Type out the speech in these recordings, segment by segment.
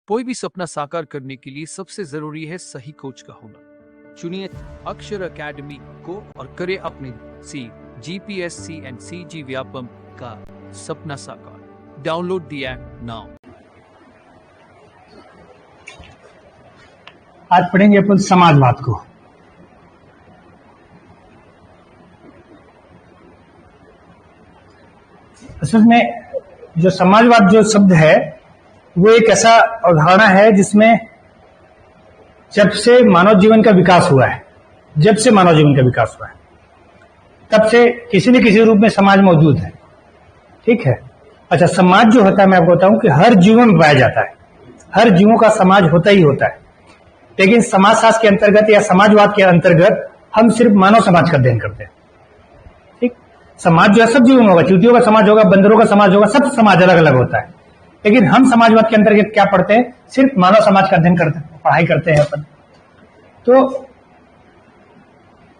कोई भी सपना साकार करने के लिए सबसे जरूरी है सही कोच का होना। चुनिए अक्षर एकेडमी को और करें अपने GPSC एंड CG व्यापम का सपना साकार। Download the app now. आज पढ़ेंगे अपन समाजवाद को। असल में जो समाजवाद जो शब्द है वो एक ऐसा अवधारणा है जिसमें जब से मानव जीवन का विकास हुआ है तब से किसी न किसी रूप में समाज मौजूद है। ठीक है। अच्छा, समाज जो होता है मैं आपको बताऊं कि हर जीव में पाया जाता है, हर जीवों का समाज होता ही होता है। लेकिन समाजशास्त्र के अंतर्गत या समाजवाद के अंतर्गत हम सिर्फ मानव समाज का अध्ययन करते हैं। ठीक, समाज जो है सब जीवों में होगा, चींटियों का समाज होगा, बंदरों का समाज होगा, सब समाज अलग अलग होता है। लेकिन हम समाजवाद के अंतर्गत क्या पढ़ते हैं? सिर्फ मानव समाज का अध्ययन करते हैं, पढ़ाई करते हैं अपन। तो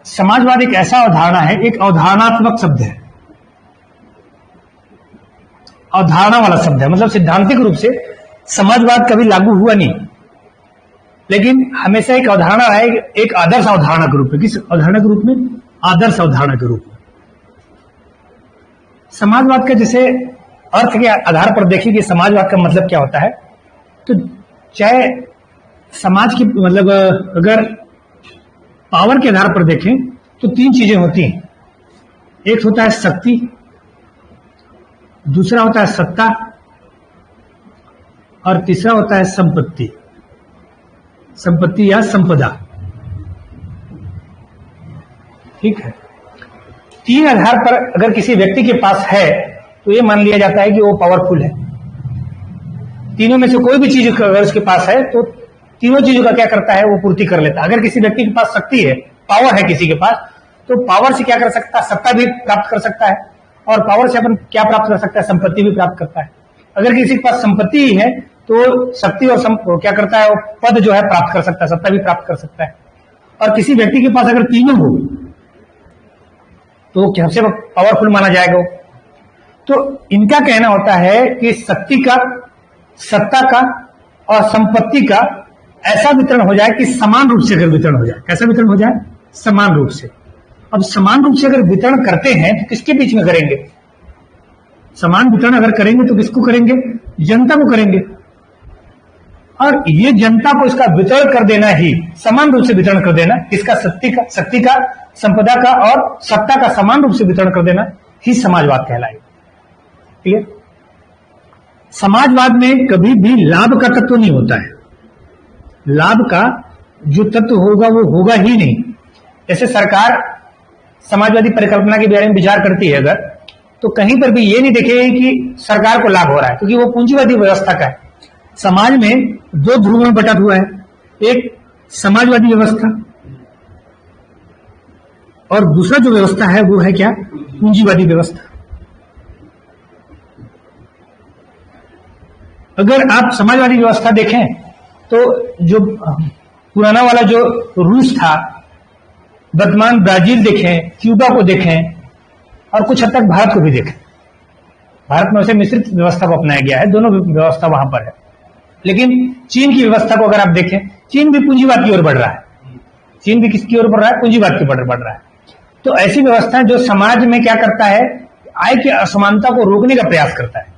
समाजवाद एक ऐसा अवधारणा है, एक अवधारणात्मक शब्द है, अवधारणा वाला शब्द है। मतलब सिद्धांतिक रूप से समाजवाद कभी लागू हुआ नहीं, लेकिन हमेशा एक अवधारणा है, एक आदर्श अवधारणा के रूप में। किस अवधारणा के रूप में? आदर्श अवधारणा के रूप में। समाजवाद का जैसे अर्थ के आधार पर देखिए कि समाजवाद का मतलब क्या होता है। तो चाहे समाज की मतलब अगर पावर के आधार पर देखें तो तीन चीजें होती हैं। एक होता है शक्ति, दूसरा होता है सत्ता और तीसरा होता है संपत्ति या संपदा। ठीक है। तीन आधार पर अगर किसी व्यक्ति के पास है तो ये मान लिया जाता है कि वो पावरफुल है। तीनों में से कोई भी चीज अगर उसके पास है तो तीनों चीजों का क्या करता है? वो पूर्ति कर लेता है। अगर किसी व्यक्ति के पास शक्ति है, पावर है किसी के पास, तो पावर से क्या कर सकता है? सत्ता भी प्राप्त कर सकता है, और पावर से अपन क्या प्राप्त कर सकता है? संपत्ति भी प्राप्त करता है। अगर किसी के पास संपत्ति ही है तो शक्ति और क्या करता है? वो पद जो है प्राप्त कर सकता है, सत्ता भी प्राप्त कर सकता है। और किसी व्यक्ति के पास अगर तीनों हो तो सबसे पावरफुल माना जाएगा। तो इनका कहना होता है कि शक्ति का, सत्ता का और संपत्ति का ऐसा वितरण हो जाए कि समान रूप से अगर वितरण हो जाए। कैसा वितरण हो जाए? समान रूप से। अब समान रूप से अगर वितरण करते हैं तो किसके बीच में करेंगे? समान वितरण अगर करेंगे तो किसको करेंगे? जनता को करेंगे। और ये जनता को इसका वितरण कर देना ही, समान रूप से वितरण कर देना, इसका शक्ति का, संपदा का और सत्ता का समान रूप से वितरण कर देना ही समाजवाद कहलाएगा। ठीक है। समाजवाद में कभी भी लाभ का तत्व नहीं होता है। लाभ का जो तत्व होगा वो होगा ही नहीं। जैसे सरकार समाजवादी परिकल्पना के बारे में विचार करती है अगर, तो कहीं पर भी ये नहीं देखेगी कि सरकार को लाभ हो रहा है, क्योंकि वो पूंजीवादी व्यवस्था का है। समाज में दो ध्रुवों में बटा हुआ है, एक समाजवादी व्यवस्था और दूसरा जो व्यवस्था है वो है क्या? पूंजीवादी व्यवस्था। अगर आप समाजवादी व्यवस्था देखें तो जो पुराना वाला जो रूस था, वर्तमान ब्राजील देखें, क्यूबा को देखें और कुछ हद तक भारत को भी देखें। भारत में वैसे मिश्रित व्यवस्था को अपनाया गया है, दोनों व्यवस्था वहां पर है। लेकिन चीन की व्यवस्था को अगर आप देखें, चीन भी पूंजीवाद की ओर बढ़ रहा है। चीन भी किसकी ओर बढ़ रहा है? पूंजीवाद की ओर बढ़ रहा है। तो ऐसी व्यवस्था जो समाज में क्या करता है? आय की असमानता को रोकने का प्रयास करता है।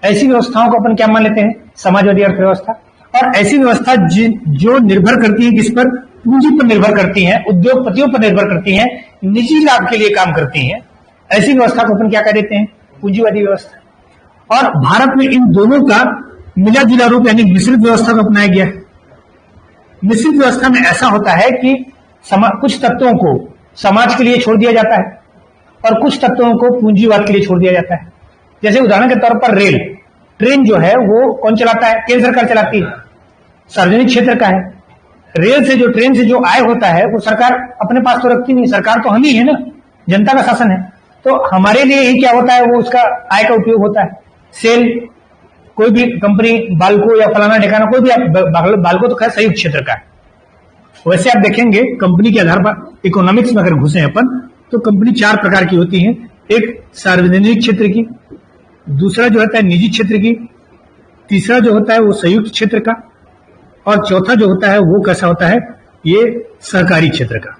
ऐसी व्यवस्थाओं को अपन क्या मान लेते हैं? समाजवादी अर्थव्यवस्था। और ऐसी व्यवस्था जो निर्भर करती है किस पर? पूंजी पर निर्भर करती हैं, उद्योगपतियों पर निर्भर करती हैं, निजी लाभ के लिए काम करती हैं, ऐसी व्यवस्था को अपन क्या कह देते हैं? पूंजीवादी व्यवस्था। और भारत में इन दोनों का मिला जुला रूप यानी मिश्रित व्यवस्था को अपनाया गया है। मिश्रित व्यवस्था में ऐसा होता है कि कुछ तत्वों को समाज के लिए छोड़ दिया जाता है और कुछ तत्वों को पूंजीवाद के लिए छोड़ दिया जाता है। जैसे उदाहरण के तौर पर रेल, ट्रेन जो है वो कौन चलाता है? केंद्र सरकार चलाती है, सार्वजनिक क्षेत्र का है। रेल से जो, ट्रेन से जो आय होता है वो सरकार अपने पास तो रखती नहीं, सरकार तो हम ही है ना, जनता का शासन है। तो हमारे लिए ही क्या होता है? वो उसका आय का उपयोग होता है। सेल, कोई भी कंपनी, बाल्को या फलाना ठिकाना, कोई भी, बाल्को तो खैर संयुक्त क्षेत्र का है। वैसे आप देखेंगे कंपनी के आधार पर इकोनॉमिक्स में अगर घुसे अपन तो कंपनी चार प्रकार की होती है। एक सार्वजनिक क्षेत्र की, दूसरा जो होता है निजी क्षेत्र की, तीसरा जो होता है वो संयुक्त क्षेत्र का, और चौथा जो होता है वो कैसा होता है, ये सहकारी क्षेत्र का।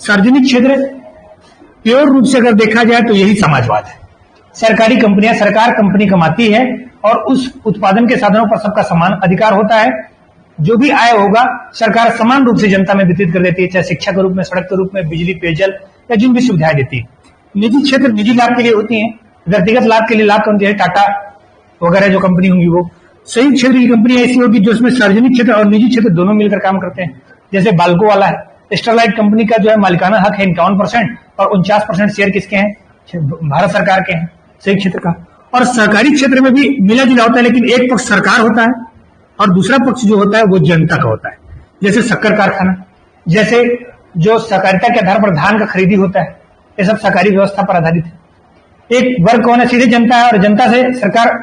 सार्वजनिक क्षेत्र प्योर रूप से अगर देखा जाए तो यही समाजवाद है। सरकारी कंपनियां, सरकार कंपनी कमाती है और उस उत्पादन के साधनों पर सबका समान अधिकार होता है। जो भी आय होगा सरकार समान रूप से जनता में वितरित कर देती है, चाहे शिक्षा के रूप में, सड़क के रूप में, बिजली, पेयजल या जिन भी सुविधाएं देती है। निजी क्षेत्र निजी लाभ के लिए होती है, व्यक्तिगत लाभ के लिए लाभ होती है, टाटा वगैरह जो कंपनी होंगी वो। संयुक्त क्षेत्र की कंपनी ऐसी होगी जो उसमें सार्वजनिक क्षेत्र और निजी क्षेत्र दोनों मिलकर काम करते हैं। जैसे बाल्को वाला है, स्टरलाइट कंपनी का जो है मालिकाना हक है 51% और 49% शेयर किसके हैं, भारत सरकार के हैं, संयुक्त क्षेत्र का। और सहकारी क्षेत्र में भी मिला जुला होता है, लेकिन एक पक्ष सरकार होता है और दूसरा पक्ष जो होता है वो जनता का होता है। जैसे शक्कर कारखाना, जैसे जो सहकारिता के आधार पर धान का खरीदी होता है, ये सब सहकारी व्यवस्था पर आधारित है। एक वर्ग कौन है, सीधे जनता है, और जनता से सरकार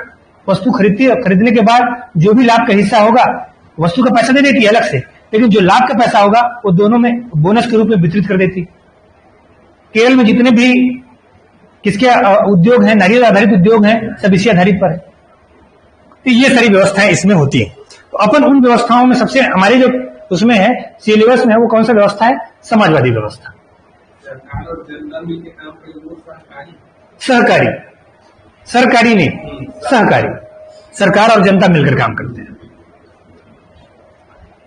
वस्तु खरीदती है, खरीदने के बाद जो भी लाभ का हिस्सा होगा वस्तु का पैसा दे देती है अलग से, लेकिन जो लाभ का पैसा होगा वो दोनों में बोनस के रूप में वितरित कर देती। केरल में जितने भी किसके उद्योग हैं, नारियल आधारित उद्योग हैं, सब इसी आधारित पर है। तो ये सारी व्यवस्थाएं इसमें होती है। तो अपन उन व्यवस्थाओं में सबसे हमारे जो उसमें है सिलेबस में है वो कौन सा व्यवस्था है, समाजवादी व्यवस्था। सहकारी, सरकारी नहीं, सहकारी, सरकार और जनता मिलकर काम करते हैं।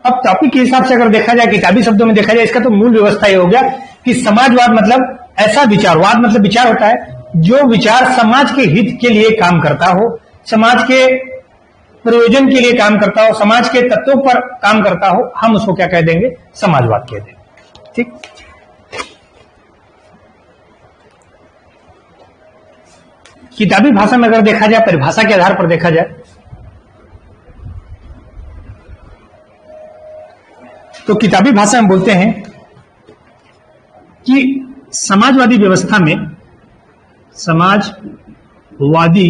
अब टॉपिक के हिसाब से अगर देखा जाए, किताबी शब्दों में देखा जाए, इसका तो मूल व्यवस्था ये हो गया कि समाजवाद मतलब ऐसा विचारवाद, मतलब विचार होता है जो विचार समाज के हित के लिए काम करता हो, समाज के प्रयोजन के लिए काम करता हो, समाज के तत्वों पर काम करता हो, हम उसको क्या कह देंगे, समाजवाद कह देंगे। ठीक। किताबी भाषा में अगर देखा जाए, परिभाषा के आधार पर देखा जाए, तो किताबी भाषा में बोलते हैं कि समाजवादी व्यवस्था में, समाजवादी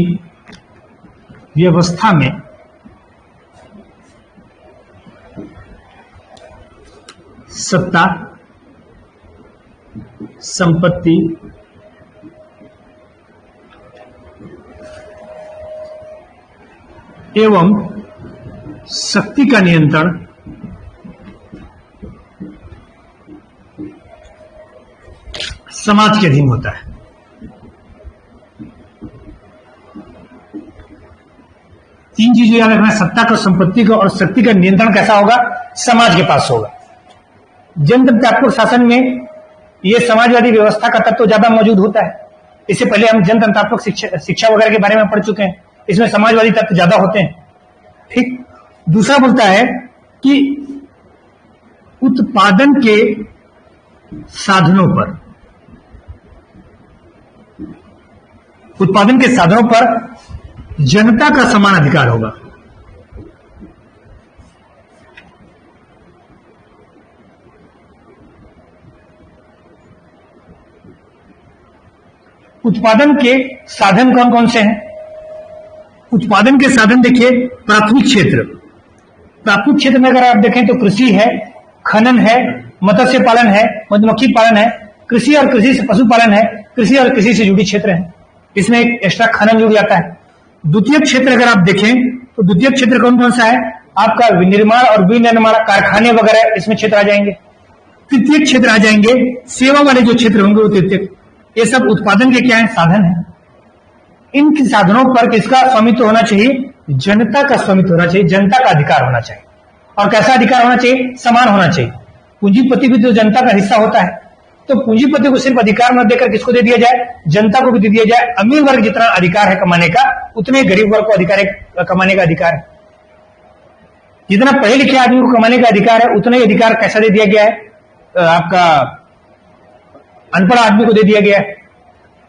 व्यवस्था में सत्ता, संपत्ति, एवं शक्ति का नियंत्रण समाज के अधीन होता है। तीन चीजें याद रखना, सत्ता का, संपत्ति का और शक्ति का नियंत्रण कैसा होगा, समाज के पास होगा। जनतंत्रात्मक शासन में यह समाजवादी व्यवस्था का तत्व ज्यादा मौजूद होता है। इससे पहले हम जनतंत्रात्मक शिक्षा वगैरह के बारे में पढ़ चुके हैं, इसमें समाजवादी तत्व ज्यादा होते हैं। ठीक। दूसरा बोलता है कि उत्पादन के साधनों पर, उत्पादन के साधनों पर जनता का समान अधिकार होगा। उत्पादन के साधन कौन कौन से हैं? उत्पादन के साधन देखिए, प्राथमिक क्षेत्र, प्राथमिक क्षेत्र में अगर आप देखें तो कृषि है, खनन है, मत्स्य पालन है, मधुमक्खी पालन है, कृषि और कृषि से पशुपालन है, कृषि और कृषि से जुड़ी क्षेत्र है, इसमें एक एक्स्ट्रा खनन जुड़ जाता है। द्वितीय क्षेत्र अगर आप देखें तो द्वितीय क्षेत्र कौन कौन सा है, आपका विनिर्माण और विनिर्माण कारखाने वगैरह इसमें क्षेत्र आ जाएंगे। तृतीय क्षेत्र आ जाएंगे सेवा वाले जो क्षेत्र होंगे वो तृतीय। ये सब उत्पादन के क्या है, साधन है। इन साधनों पर किसका स्वामित्व होना चाहिए, जनता का स्वामित्व होना चाहिए, जनता का अधिकार होना चाहिए। और कैसा अधिकार होना चाहिए, समान होना चाहिए। पूंजीपति भी तो जनता का हिस्सा होता है, तो पूंजीपति को सिर्फ अधिकार न देकर किसको दे दिया जाए, जनता को भी दे दिया जाए। अमीर वर्ग जितना अधिकार है कमाने का, उतने गरीब वर्ग को अधिकार कमाने का अधिकार है। जितना पढ़े लिखे आदमी को कमाने का अधिकार है, उतना ही अधिकार कैसा दे दिया गया है, आपका अनपढ़ आदमी को दे दिया गया है।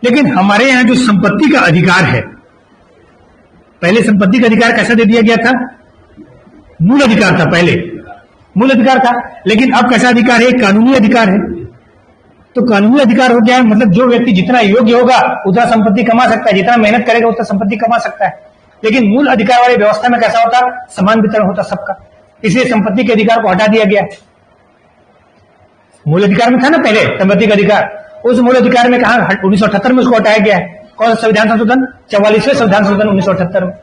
लेकिन हमारे यहां जो संपत्ति का अधिकार है, पहले संपत्ति का अधिकार कैसा दे दिया गया था, मूल अधिकार था, पहले मूल अधिकार था, लेकिन अब कैसा अधिकार है, कानूनी अधिकार है। तो कानूनी अधिकार हो गया है, मतलब जो व्यक्ति जितना योग्य होगा उतना संपत्ति कमा सकता है, जितना मेहनत करेगा उतना संपत्ति कमा सकता है। लेकिन मूल अधिकार वाली व्यवस्था में कैसा होता, समान वितरण होता सबका, इसलिए संपत्ति के अधिकार को हटा दिया गया। मूल अधिकार में था ना पहले संपत्ति का अधिकार, उस मूल अधिकार में कहा 1978 में उसको हटाया गया है। कौन सा संविधान संशोधन, 44वें संविधान संशोधन 1978 में।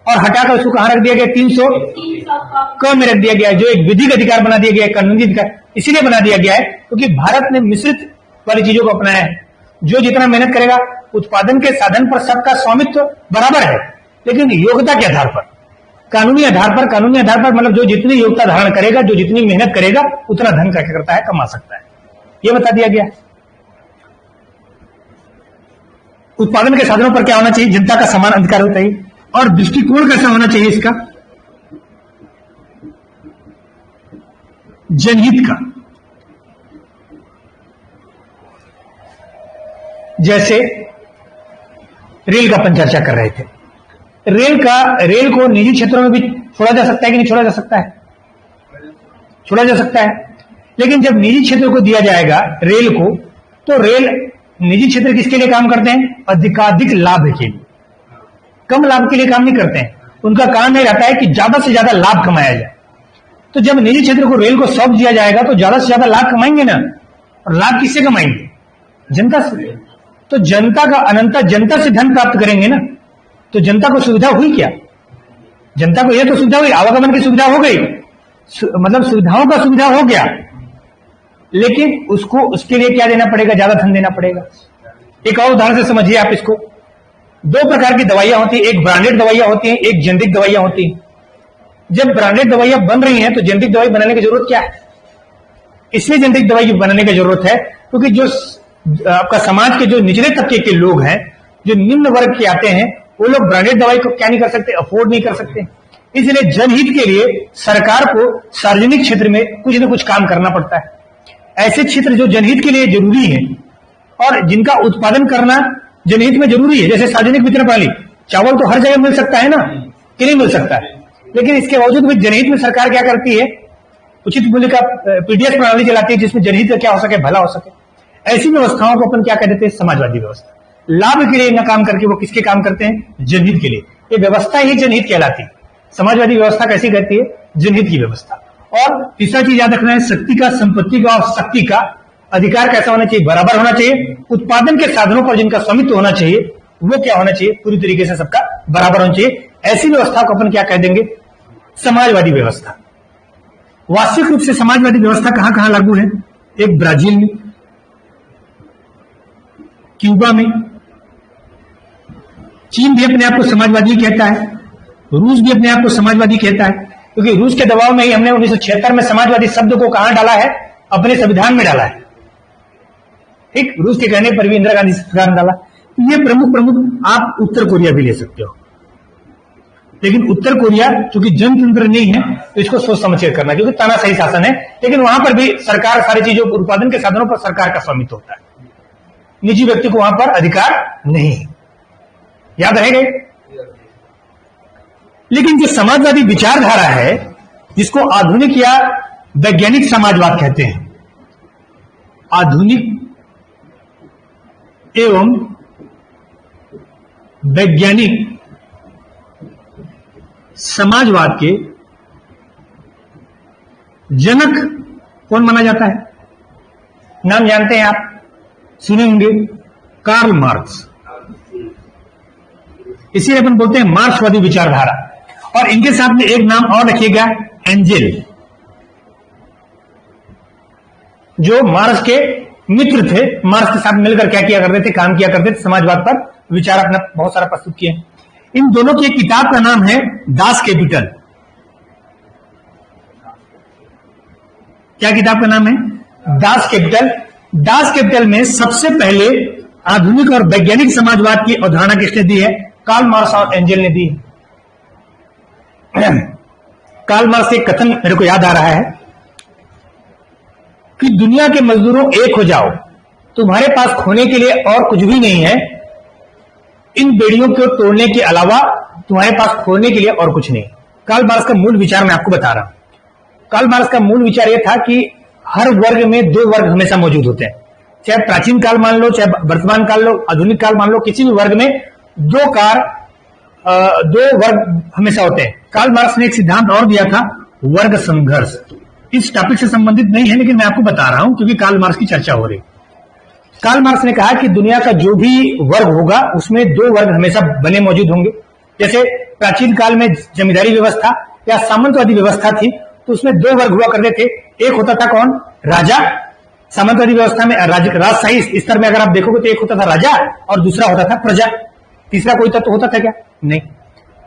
और हटाकर उसको कहां रख दिया गया, 300 क में रख दिया गया, जो एक विधिक अधिकार बना दिया गया, कानूनी अधिकार इसीलिए बना दिया गया है क्योंकि भारत ने मिश्रित वाली चीजों को अपनाया है। जो जितना मेहनत करेगा, उत्पादन के साधन पर सबका स्वामित्व बराबर है, लेकिन योग्यता के आधार पर, कानूनी आधार पर मतलब जो जितनी योग्यता धारण करेगा, जो जितनी मेहनत करेगा, उतना धन क्या करता है, कमा सकता है, यह बता दिया गया। उत्पादन के साधनों पर क्या होना चाहिए, जनता का समान अधिकार होता है। और दृष्टिकोण कैसा होना चाहिए इसका, जनहित का। जैसे रेल का अपन चर्चा कर रहे थे, रेल को निजी क्षेत्रों में भी छोड़ा जा सकता है कि नहीं छोड़ा जा सकता है, छोड़ा जा सकता है। लेकिन जब निजी क्षेत्र को दिया जाएगा रेल को, तो रेल निजी क्षेत्र किसके लिए काम करते हैं, अधिकाधिक लाभ के लिए, कम लाभ के लिए काम नहीं करते हैं। उनका काम नहीं रहता है कि ज्यादा से ज्यादा लाभ कमाया जाए। तो जब निजी क्षेत्र को रेल को सौंप दिया जाएगा तो ज्यादा से ज्यादा लाभ कमाएंगे ना, और लाभ किससे कमाएंगे, जनता से। तो जनता का अनंता, जनता से धन प्राप्त करेंगे ना, तो जनता को सुविधा हुई क्या, जनता को यह तो सुविधा हुई, आवागमन की सुविधा हो गई, मतलब सुविधाओं का सुविधा हो गया, लेकिन उसको उसके लिए क्या देना पड़ेगा, ज्यादा धन देना पड़ेगा। एक और उदाहरण से समझिए आप इसको। दो प्रकार की दवाइयां होती हैं, एक ब्रांडेड दवाइयां होती हैं, एक जेनेरिक दवाइयां होती हैं। जब ब्रांडेड दवाइयां बन रही हैं तो जेनेरिक दवाई बनाने की जरूरत क्या है, इसलिए जेनेरिक दवाई बनाने की जरूरत है क्योंकि जो आपका समाज के जो निचले तबके के लोग हैं, जो निम्न वर्ग के आते हैं, वो लोग ब्रांडेड दवाई को क्या नहीं कर सकते, अफोर्ड नहीं कर सकते। इसलिए जनहित के लिए सरकार को सार्वजनिक क्षेत्र में कुछ न कुछ काम करना पड़ता है। ऐसे क्षेत्र जो जनहित के लिए जरूरी है और जिनका उत्पादन करना जनहित में जरूरी है, जैसे सार्वजनिक वितरण प्रणाली, चावल तो हर जगह मिल सकता है ना, कि नहीं मिल सकता है, लेकिन इसके बावजूद भी जनहित में सरकार क्या करती है, उचित मूल्य का पीडीएस प्रणाली चलाती है, जिसमें जनहित का क्या हो सके, भला हो सके। ऐसी व्यवस्थाओं को अपन क्या कह देते हैं, समाजवादी व्यवस्था। लाभ के लिए न काम करके वो किसके काम करते हैं, जनहित के लिए। ये व्यवस्था ही जनहित कहलाती है। समाजवादी व्यवस्था कैसी कहती है, जनहित की व्यवस्था। और तीसरा चीज याद रखना है, शक्ति का, संपत्ति का और शक्ति का अधिकार कैसा होना चाहिए, बराबर होना चाहिए। उत्पादन के साधनों पर जिनका स्वामित्व होना चाहिए वो क्या होना चाहिए, पूरी तरीके से सबका बराबर होना चाहिए। ऐसी व्यवस्था को अपन क्या कह देंगे, समाजवादी व्यवस्था। वास्तविक रूप से समाजवादी व्यवस्था कहां कहां लागू है, एक ब्राजील में, क्यूबा में, चीन भी अपने आप को समाजवादी कहता है, रूस भी अपने आप को समाजवादी कहता है, क्योंकि रूस के दबाव में ही हमने 1976 में समाजवादी शब्द को कहां डाला है, अपने संविधान में डाला है। ठीक, रूस के कहने पर भी इंदिरा गांधी सरकार ने डाला। ये प्रमुख आप उत्तर कोरिया भी ले सकते हो, लेकिन उत्तर कोरिया चूंकि जनतंत्र नहीं है तो इसको सोच समझ कर करना, क्योंकि तानाशाही शासन है, लेकिन वहां पर भी सरकार सारी चीजों, उत्पादन के साधनों पर सरकार का स्वामित्व होता है, निजी व्यक्ति को वहां पर अधिकार नहीं, याद रहेगा। लेकिन जो समाजवादी विचारधारा है, जिसको आधुनिक या वैज्ञानिक समाजवाद कहते हैं, आधुनिक एवं वैज्ञानिक समाजवाद के जनक कौन माना जाता है, नाम जानते हैं आप, सुने होंगे, कार्ल मार्क्स। इसीलिए अपन बोलते हैं मार्क्सवादी विचारधारा। और इनके साथ में एक नाम और रखिएगा, एंजेल, जो मार्क्स के मित्र थे, मार्क्स के साथ मिलकर क्या किया करते थे, काम किया करते थे, समाजवाद पर विचार अपना बहुत सारा प्रस्तुत किए। इन दोनों की एक किताब का नाम है दास कैपिटल। क्या किताब का नाम है, दास कैपिटल। दास कैपिटल में सबसे पहले आधुनिक और वैज्ञानिक समाजवाद की अवधारणा किसने दी है, कार्ल मार्क्स और एंजेल ने दी। कार्ल मार्क्स के कथन मेरे को याद आ रहा है कि दुनिया के मजदूरों एक हो जाओ, तुम्हारे पास खोने के लिए और कुछ भी नहीं है, इन बेड़ियों को तोड़ने के अलावा तुम्हारे पास खोने के लिए और कुछ नहीं। कार्ल मार्क्स का मूल विचार मैं आपको बता रहा हूं। कार्ल मार्क्स का मूल विचार यह था कि हर वर्ग में दो वर्ग हमेशा मौजूद होते हैं, चाहे प्राचीन काल मान लो, चाहे वर्तमान काल लो, आधुनिक काल मान लो, किसी भी वर्ग में दो वर्ग हमेशा होते हैं। कार्ल मार्क्स ने एक सिद्धांत और दिया था, वर्ग संघर्ष। इस टॉपिक से संबंधित नहीं है, लेकिन मैं आपको बता रहा हूं क्योंकि कार्ल मार्क्स की चर्चा हो रही। कार्ल मार्क्स ने कहा कि दुनिया का जो भी वर्ग होगा उसमें दो वर्ग हमेशा बने मौजूद होंगे। जैसे प्राचीन काल में जमींदारी व्यवस्था या सामंतवादी व्यवस्था थी, तो उसमें दो वर्ग हुआ करते थे। एक होता था कौन? राजा। सामंतवादी व्यवस्था में राजशाही स्तर में अगर आप देखोगे तो एक होता था राजा और दूसरा होता था प्रजा। तीसरा कोई तत्व होता था क्या? नहीं।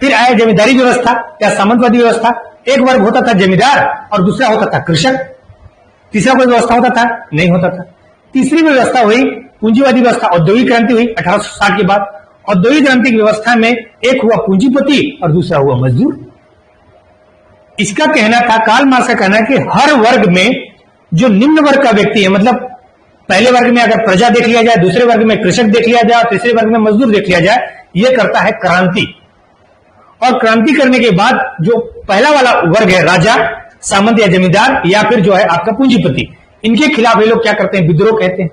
फिर आया जमींदारी व्यवस्था या सामंतवादी व्यवस्था। एक वर्ग होता था जमींदार और दूसरा होता था कृषक। तीसरा कोई व्यवस्था होता था? नहीं होता था। तीसरी व्यवस्था हुई पूंजीवादी व्यवस्था। औद्योगिक क्रांति हुई 1860 के बाद। औद्योगिक क्रांति की व्यवस्था में एक हुआ पूंजीपति और दूसरा हुआ मजदूर। इसका कहना था, कार्ल मार्क्स का कहना है कि हर वर्ग में जो निम्न वर्ग का व्यक्ति है, मतलब पहले वर्ग में अगर प्रजा देख लिया जाए, दूसरे वर्ग में कृषक देख लिया जाए, तीसरे वर्ग में मजदूर देख लिया जाए, यह करता है क्रांति। और क्रांति करने के बाद जो पहला वाला वर्ग है, राजा, सामंत या जमींदार, या फिर जो है आपका पूंजीपति, इनके खिलाफ ये लोग क्या करते हैं? विद्रोह कहते हैं।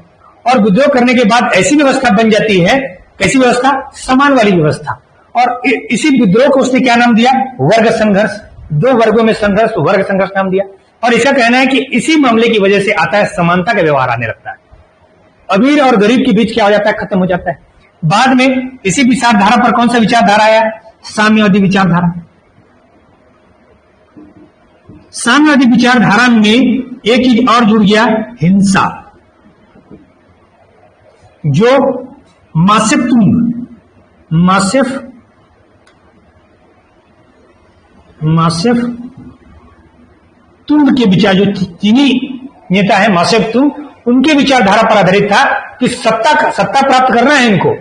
और विद्रोह करने के बाद ऐसी व्यवस्था बन जाती है, कैसी व्यवस्था? समान वाली व्यवस्था। और इसी विद्रोह को उसने क्या नाम दिया? वर्ग संघर्ष। दो वर्गों में संघर्ष, वर्ग संघर्ष नाम दिया। और इसका कहना है कि इसी मामले की वजह से आता है समानता का व्यवहार आने लगता है। अमीर और गरीब के बीच क्या हो जाता है? खत्म हो जाता है। बाद में इसी विचारधारा पर कौन सा विचारधारा आया? साम्यवादी विचारधारा। साम्यवादी विचारधारा में एक चीज और जुड़ गया, हिंसा। जो मासेफ तुंग के विचार, जो चीनी नेता है मासेफ तुंग, उनके विचारधारा पर आधारित था कि सत्ता प्राप्त करना है इनको।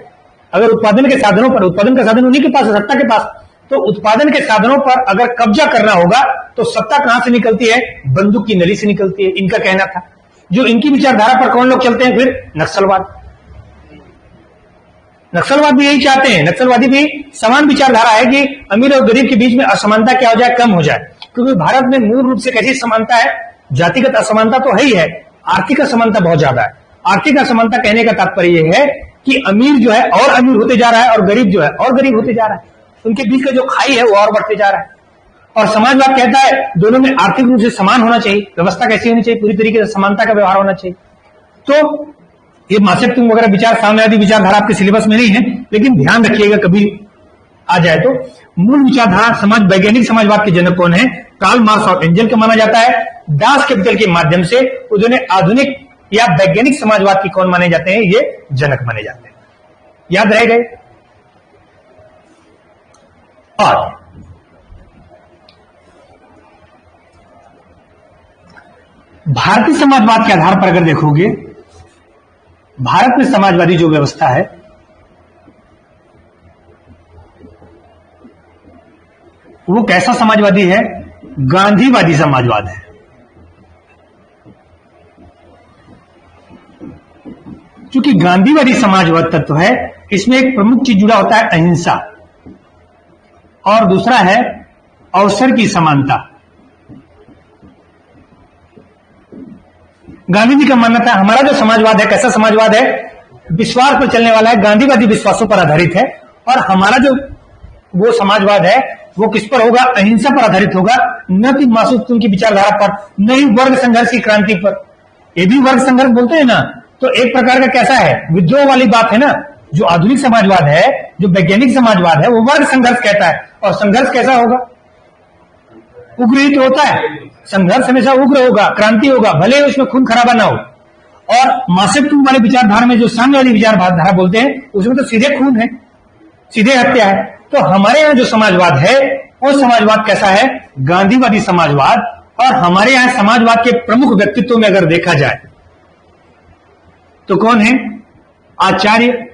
अगर उत्पादन के साधनों पर, उत्पादन का साधन उन्हीं के पास है, सत्ता के पास, तो उत्पादन के साधनों पर अगर कब्जा करना होगा तो सत्ता कहां से निकलती है? बंदूक की नली से निकलती है, इनका कहना था। जो इनकी विचारधारा पर कौन लोग चलते हैं फिर? नक्सलवाद। नक्सलवाद भी यही चाहते हैं। नक्सलवादी भी समान विचारधारा है कि अमीर और गरीब के बीच में असमानता क्या हो जाए? कम हो जाए। क्योंकि भारत में मूल रूप से कैसी समानता है? जातिगत असमानता तो है ही है, आर्थिक असमानता बहुत ज्यादा है। आर्थिक असमानता कहने का तात्पर्य यह है कि अमीर जो है और अमीर होते जा रहा है और गरीब जो है और गरीब होते जा रहा है। उनके बीच का जो खाई है वो और बढ़ते जा रहा है। और समाजवाद कहता है दोनों में आर्थिक रूप से समान होना चाहिए, व्यवस्था कैसी होनी चाहिए? पूरी तरीके से समानता का व्यवहार होना चाहिए। तो ये मासेफ तुंग वगैरह विचार, साम्यवादी विचारधारा आपके सिलेबस में नहीं है, लेकिन ध्यान रखिएगा कभी आ जाए तो। मूल विचारधारा वैज्ञानिक समाजवाद के जनक कौन है? कार्ल मार्क्स और एंजल का माना जाता है। दास कैपिटल के माध्यम से उन्होंने आधुनिक या वैज्ञानिक समाजवाद के कौन माने जाते हैं? ये जनक माने जाते हैं। याद रह गए? और भारतीय समाजवाद के आधार पर अगर देखोगे, भारत में समाजवादी जो व्यवस्था है वो कैसा समाजवादी है? गांधीवादी समाजवाद है। क्योंकि गांधीवादी समाजवाद तत्व है, इसमें एक प्रमुख चीज जुड़ा होता है अहिंसा, और दूसरा है अवसर की समानता। गांधी जी का मानना था हमारा जो समाजवाद है, कैसा समाजवाद है? विश्वास पर चलने वाला है, गांधीवादी विश्वासों पर आधारित है। और हमारा जो वो समाजवाद है वो किस पर होगा? अहिंसा पर आधारित होगा, न कि मासेफ तुंग की विचारधारा पर, न ही वर्ग संघर्ष की क्रांति पर। ये भी वर्ग संघर्ष बोलते हैं ना, तो एक प्रकार का कैसा है? विद्रोह वाली बात है ना। जो आधुनिक समाजवाद है, जो वैज्ञानिक समाजवाद है, वो वर्ग संघर्ष कहता है। और संघर्ष कैसा होगा? उग्र ही तो होता है। संघर्ष हमेशा उग्र होगा, क्रांति होगा, भले उसमें खून खराबा ना हो। और मासेफ तुंग वाले विचारधारा में जो साम्यवादी विचारधारा बोलते हैं, उसमें तो सीधे खून है, सीधे हत्या है। तो हमारे यहाँ जो समाजवाद है वो समाजवाद कैसा है? गांधीवादी समाजवाद। और हमारे यहाँ समाजवाद के प्रमुख व्यक्तित्व में अगर देखा जाए तो कौन है? आचार्य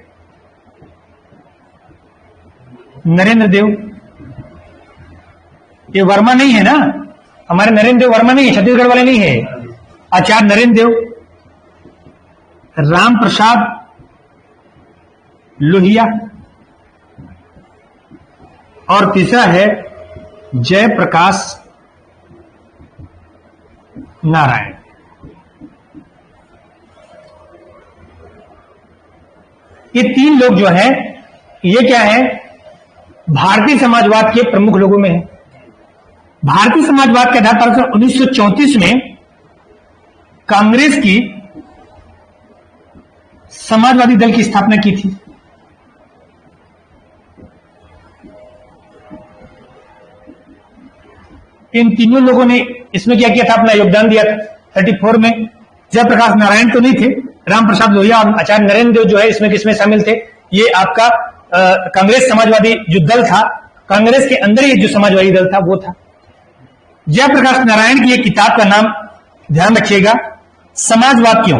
नरेंद्र देव। ये वर्मा नहीं है ना, हमारे नरेंद्र देव वर्मा नहीं है, छत्तीसगढ़ वाले नहीं है। आचार्य नरेंद्र देव, राम प्रसाद लोहिया, और तीसरा है जयप्रकाश नारायण। ये तीन लोग जो हैं, ये क्या है? भारतीय समाजवाद के प्रमुख लोगों में है। भारतीय समाजवाद के आधार पर 1934 में कांग्रेस की समाजवादी दल की स्थापना की थी। इन तीनों लोगों ने इसमें क्या किया था, अपना योगदान दिया था। 34 में जयप्रकाश नारायण तो नहीं थे, राम प्रसाद लोहिया और आचार्य नरेंद्र देव जो है इसमें किसमें शामिल थे। ये आपका कांग्रेस समाजवादी जो दल था, कांग्रेस के अंदर ये जो समाजवादी दल था वो था। जयप्रकाश नारायण की एक किताब का नाम ध्यान रखिएगा, समाजवाद क्यों।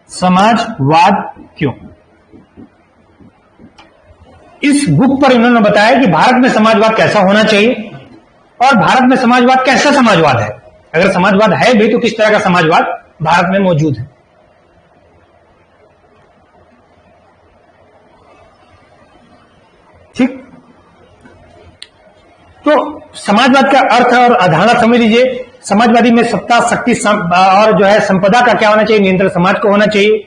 समाजवाद क्यों। इस बुक पर इन्होंने बताया कि भारत में समाजवाद कैसा होना चाहिए और भारत में समाजवाद कैसा समाजवाद है, अगर समाजवाद है भी तो किस तरह का समाजवाद भारत में मौजूद है। ठीक, तो समाजवाद का अर्थ और अवधारणा समझ लीजिए। समाजवादी में सत्ता, शक्ति और जो है संपदा का क्या होना चाहिए, नियंत्रण समाज को होना चाहिए।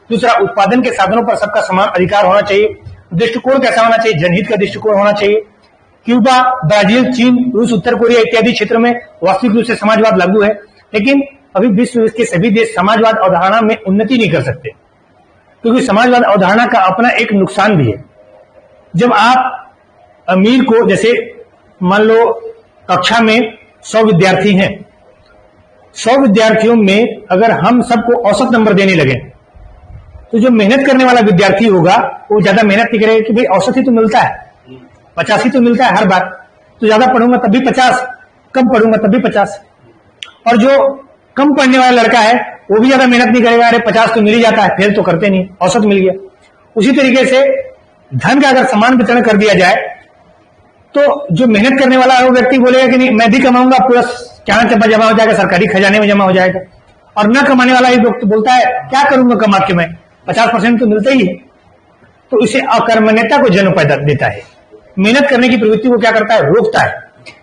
दूसरा, उत्पादन के साधनों पर सबका समान अधिकार होना चाहिए। दृष्टिकोण कैसा होना चाहिए, जनहित का दृष्टिकोण होना चाहिए। क्यूबा, ब्राजील, चीन, रूस, उत्तर कोरिया इत्यादि क्षेत्रों में वास्तविक रूप से समाजवाद लागू है, लेकिन अभी विश्व के सभी देश समाजवाद अवधारणा में उन्नति नहीं कर सकते, क्योंकि समाजवाद अवधारणा का अपना एक नुकसान भी है। जब आप अमीर को, जैसे मान लो कक्षा में 100 विद्यार्थी हैं, 100 विद्यार्थियों में अगर हम सबको औसत नंबर देने लगे तो जो मेहनत करने वाला विद्यार्थी होगा वो ज्यादा मेहनत नहीं करेगा कि भाई औसत ही तो मिलता है, 50 ही तो मिलता है हर बार, तो ज्यादा पढ़ूंगा तब भी 50, कम पढ़ूंगा तब भी 50। और जो कम पढ़ने वाला लड़का है वो भी ज्यादा मेहनत नहीं करेगा, अरे 50 तो मिल ही जाता है, फिर तो करते नहीं, औसत मिल गया। उसी तरीके से धन का अगर समान वितरण कर दिया जाए तो जो मेहनत करने वाला है वो व्यक्ति बोलेगा कि नहीं मैं भी कमाऊंगा, पूरा क्या जमा हो जाएगा, सरकारी खजाने में जमा हो जाएगा। और न कमाने वाला ये बोलता है क्या करूंगा कमा के, मैं 50% तो मिलता ही है। तो इसे अकर्मण्यता को जन्म पैदा देता है, मेहनत करने की प्रवृत्ति को क्या करता है, रोकता है।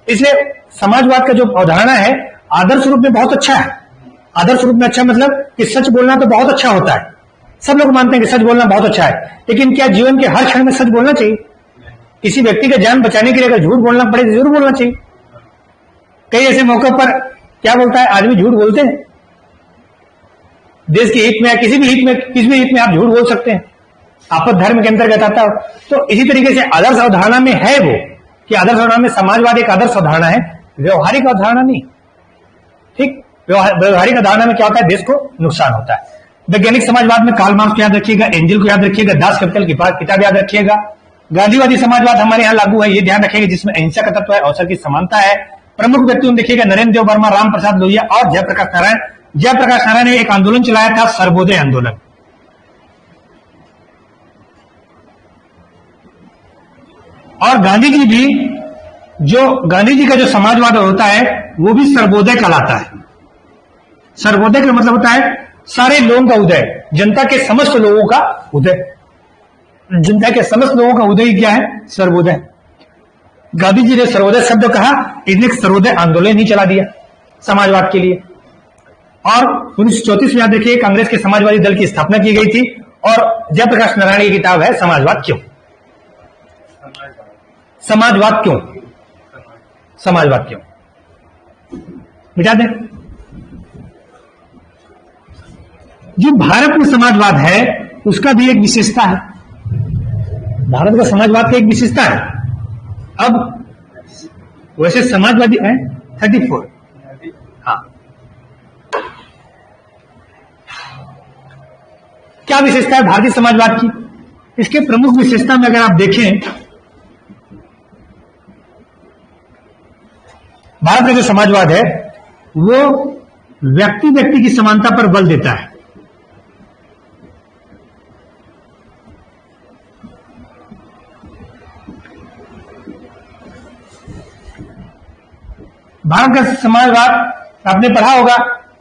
इसलिए समाजवाद का जो अवधारणा है आदर्श रूप में बहुत अच्छा है। आदर्श रूप में अच्छा मतलब कि सच बोलना तो बहुत अच्छा होता है, सब लोग मानते हैं कि सच बोलना बहुत अच्छा है, लेकिन क्या जीवन के हर क्षण में सच बोलना चाहिए? किसी व्यक्ति का जान बचाने के लिए अगर झूठ बोलना पड़े तो जरूर बोलना चाहिए। कई ऐसे मौकों पर क्या बोलता है आदमी, झूठ बोलते हैं, देश के हित में या किसी भी हित में, किसी भी हित में आप झूठ बोल सकते हैं, आपद धर्म के अंतर्गत आता हो। तो इसी तरीके से आदर्श अवधारणा में है वो कि आदर्श अवधारणा में समाजवाद एक आदर्श अवधारणा है, व्यवहारिक अवधारणा नहीं। ठीक, व्यवहारिक अवधारणा में क्या होता है, देश को नुकसान होता है। वैज्ञानिक समाजवाद में कार्ल मार्क्स को याद रखिएगा, एंजल को याद रखिएगा, दास कैपिटल की किताब याद रखिएगा। गांधीवादी समाजवाद हमारे यहाँ लागू है, ये ध्यान रखिएगा, जिसमें अहिंसा का तत्व है, अवसर की समानता है। प्रमुख व्यक्तियों देखिएगा नरेंद्र देव वर्मा, राम प्रसाद लोहिया और जयप्रकाश नारायण। जयप्रकाश नारायण ने एक आंदोलन चलाया था, सर्वोदय आंदोलन। और गांधी जी भी, जो गांधी जी का जो समाजवाद होता है वो भी सर्वोदय कहलाता है। सर्वोदय का मतलब होता है सारे लोगों का उदय, जनता के समस्त लोगों का उदय। जनता के समस्त लोगों का उदय क्या है, सर्वोदय। गांधी जी ने सर्वोदय शब्द कहा, इसने सर्वोदय आंदोलन ही चला दिया समाजवाद के लिए। और 1934 में याद रखिए कांग्रेस के समाजवादी दल की स्थापना की गई थी। और जयप्रकाश नारायण की किताब है समाजवाद क्यों। समाजवाद क्यों, समाजवाद क्यों, मिटा दें। जो भारत में समाजवाद है उसका भी एक विशेषता है, भारत का समाजवाद का एक विशेषता है। अब वैसे समाजवादी है 34, हाँ, क्या विशेषता है भारतीय समाजवाद की? इसके प्रमुख विशेषता में अगर आप देखें, भारत का जो समाजवाद है वो व्यक्ति व्यक्ति की समानता पर बल देता है। भारत का समाजवाद आपने पढ़ा होगा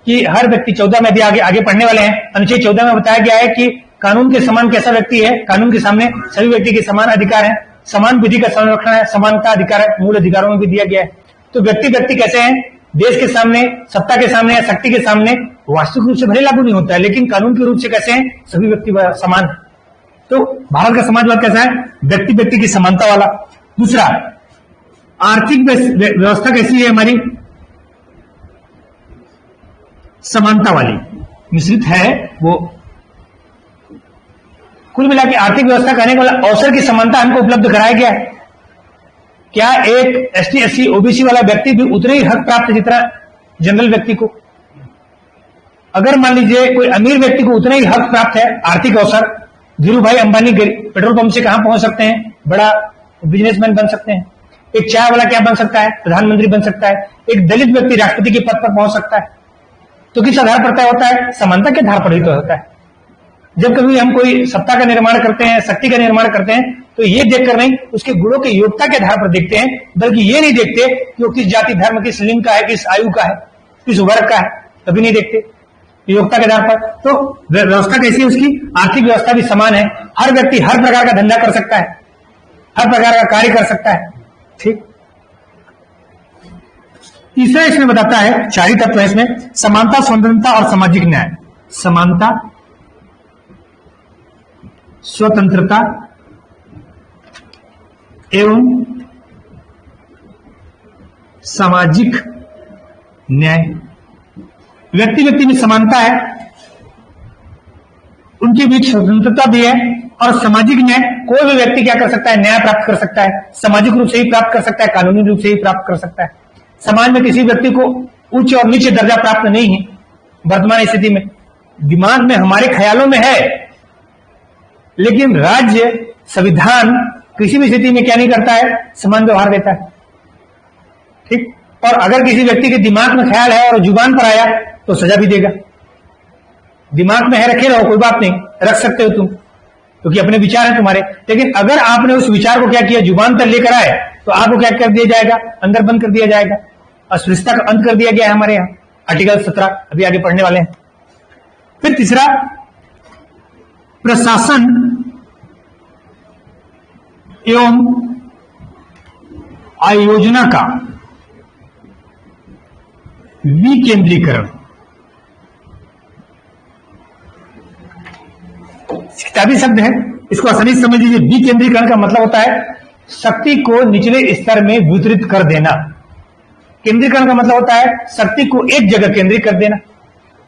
कि हर व्यक्ति 14 में भी आगे पढ़ने वाले हैं। अनुच्छेद 14 में बताया गया है कि कानून के समान कैसा व्यक्ति है, कानून के सामने सभी व्यक्ति के समान अधिकार है, समान विधि का संरक्षण है, समानता अधिकार है, मूल अधिकारों में भी दिया गया है। तो व्यक्ति व्यक्ति कैसे हैं, देश के सामने, सत्ता के सामने या शक्ति के सामने वास्तविक रूप से भले लागू नहीं होता है, लेकिन कानून के रूप से कैसे हैं, सभी व्यक्ति समान है। तो भारत का समाजवाद कैसा है, व्यक्ति व्यक्ति की समानता वाला। दूसरा, आर्थिक व्यवस्था कैसी है हमारी, समानता वाली, मिश्रित है वो। कुल मिला के आर्थिक व्यवस्था कहने का अवसर की समानता हमको उपलब्ध कराया गया है। क्या एक एसटी एससी ओबीसी वाला व्यक्ति भी उतने ही हक प्राप्त है जितना जनरल व्यक्ति को? अगर मान लीजिए कोई अमीर व्यक्ति को उतना ही हक प्राप्त है, आर्थिक अवसर, धीरू भाई अंबानी पेट्रोल पंप से कहां पहुंच सकते हैं, बड़ा बिजनेसमैन बन सकते हैं। एक चाय वाला क्या बन सकता है, प्रधानमंत्री बन सकता है। एक दलित व्यक्ति राष्ट्रपति के पद पर पहुंच सकता है। तो किस आधार पर तय होता है? समानता के आधार पर ही तो होता है। जब कभी हम कोई सत्ता का निर्माण करते हैं, शक्ति का निर्माण करते हैं, तो ये देखकर नहीं, उसके गुणों की योग्यता के आधार पर देखते हैं, बल्कि ये नहीं देखते कि वो किस जाति धर्म, किस लिंग का है, किस आयु का है, किस वर्ग का है, कभी नहीं देखते योग्यता के आधार पर। तो व्यवस्था कैसी है उसकी? आर्थिक व्यवस्था भी समान है। हर व्यक्ति हर प्रकार का धंधा कर सकता है, हर प्रकार का कार्य कर सकता है। ठीक। तीसरा इसमें बताता है, 4 ही तत्व है इसमें, समानता, स्वतंत्रता और सामाजिक न्याय। समानता, स्वतंत्रता एवं सामाजिक न्याय। व्यक्ति व्यक्ति में समानता है, उनके बीच स्वतंत्रता भी है, और सामाजिक न्याय, कोई भी व्यक्ति क्या कर सकता है? न्याय प्राप्त कर सकता है। सामाजिक रूप से ही प्राप्त कर सकता है, कानूनी रूप से ही प्राप्त कर सकता है। समाज में किसी व्यक्ति को उच्च और नीचे दर्जा प्राप्त नहीं है वर्तमान स्थिति में। दिमाग में, हमारे ख्यालों में है, लेकिन राज्य, संविधान किसी भी स्थिति में क्या नहीं करता है? समान व्यवहार देता है। ठीक। और अगर किसी व्यक्ति के दिमाग में ख्याल है और जुबान पर आया तो सजा भी देगा। दिमाग में है, रखे रहो, कोई बात नहीं, रख सकते हो तुम, क्योंकि अपने विचार हैं तुम्हारे। लेकिन अगर आपने उस विचार को क्या किया, जुबान पर लेकर आए, तो आपको क्या कर दिया जाएगा? अंदर बंद कर दिया जाएगा। अस्पृश्यता का अंत कर दिया गया है हमारे यहाँ, आर्टिकल 17 अभी आगे पढ़ने वाले हैं। फिर तीसरा, प्रशासन एवं आयोजना का विकेंद्रीकरण। किताबी शब्द है, इसको आसानी से समझ लीजिए। विकेंद्रीकरण का मतलब होता है शक्ति को निचले स्तर में वितरित कर देना। केंद्रीकरण का मतलब होता है शक्ति को एक जगह केंद्रित कर देना।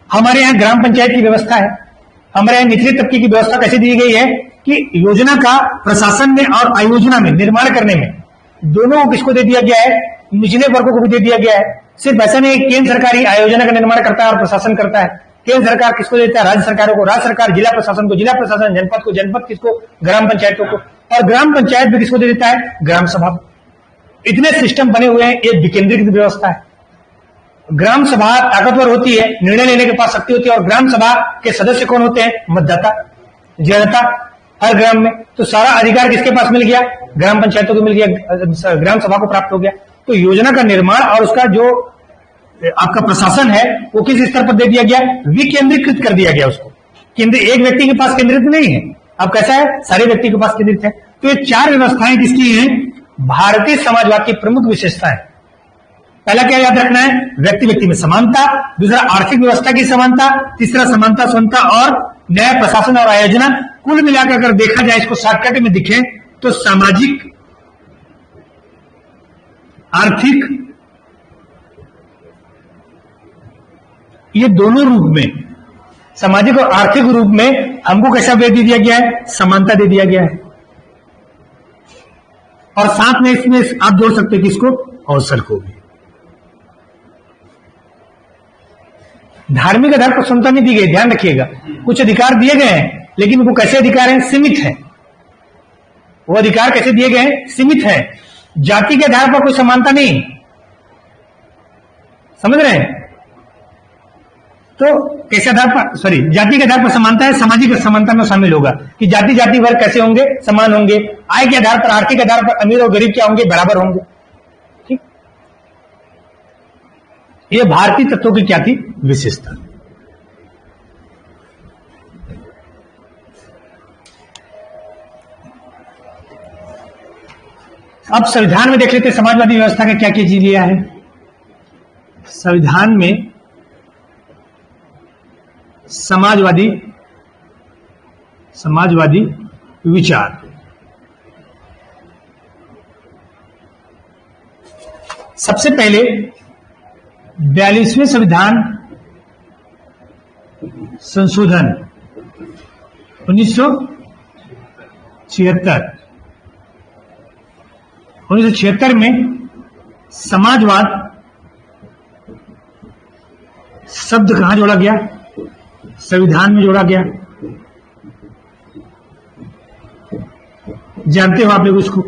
हमारे यहाँ ग्राम पंचायत की व्यवस्था है। हमारे यहाँ निचले तबके की व्यवस्था कैसे दी गई है कि योजना का प्रशासन में और आयोजना में, निर्माण करने में, दोनों को किसको दे दिया गया है? निचले वर्गों को भी दे दिया गया है। सिर्फ ऐसा नहीं, केंद्र सरकार ही आयोजना का निर्माण करता है और प्रशासन करता है। केंद्र सरकार किसको देता है? राज्य सरकारों को, राज्य सरकार जिला प्रशासन को, जिला प्रशासन जनपद को, जनपद किसको? ग्राम पंचायतों को, और ग्राम पंचायत भी किसको दे देता है? ग्राम सभा को। इतने सिस्टम बने हुए हैं, ये विकेंद्रीकृत व्यवस्था है। ग्राम सभा ताकतवर होती है, निर्णय लेने के पास शक्ति होती है, और ग्राम सभा के सदस्य कौन होते हैं? मतदाता, जनता, हर ग्राम में। तो सारा अधिकार किसके पास मिल गया? ग्राम पंचायतों को मिल गया, ग्राम सभा को प्राप्त हो गया। तो योजना का निर्माण और उसका जो आपका प्रशासन है वो किस स्तर पर दे दिया गया? विकेंद्रीकृत कर दिया गया उसको। केंद्र एक व्यक्ति के पास केंद्रित नहीं है। अब कैसा है? सारे व्यक्ति के पास केंद्रित है। तो ये 4 व्यवस्थाएं किसकी हैं? भारतीय समाजवाद की प्रमुख विशेषताएं। पहला क्या याद रखना है? व्यक्ति व्यक्ति में समानता। दूसरा, आर्थिक व्यवस्था की समानता। तीसरा, समानता, स्वतंत्रता और न्याय, प्रशासन और आयोजना। कुल मिलाकर अगर देखा जाए, इसको शॉर्टकट में दिखे तो सामाजिक, आर्थिक, ये दोनों रूप में, सामाजिक और आर्थिक रूप में हमको कैसा दे दिया गया है? समानता दे दिया गया है। और साथ में इसमें आप जोड़ सकते हैं कि इसको अवसर को भी। धार्मिक आधार पर क्षमता नहीं दी गई, ध्यान रखिएगा। कुछ अधिकार दिए गए हैं, लेकिन वो कैसे अधिकार हैं? सीमित है। वो अधिकार कैसे दिए गए हैं? सीमित है। जाति के आधार पर कोई समानता नहीं, समझ रहे हैं? तो कैसे आधार पर, सॉरी, जाति के आधार पर समानता है, सामाजिक समानता में शामिल होगा कि जाति जाति वर्ग कैसे होंगे? समान होंगे। आय के आधार पर, आर्थिक आधार पर अमीर और गरीब क्या होंगे? बराबर होंगे। ठीक। ये भारतीय तत्वों की क्या थी? विशेषता। अब संविधान में देख लेते हैं समाजवादी व्यवस्था का क्या क्या चीज लिया है। संविधान में समाजवादी विचार, सबसे पहले 42वें संविधान संशोधन 1976, 1976 में समाजवाद शब्द कहां जोड़ा गया? संविधान में जोड़ा गया। जानते हो आप लोग उसको?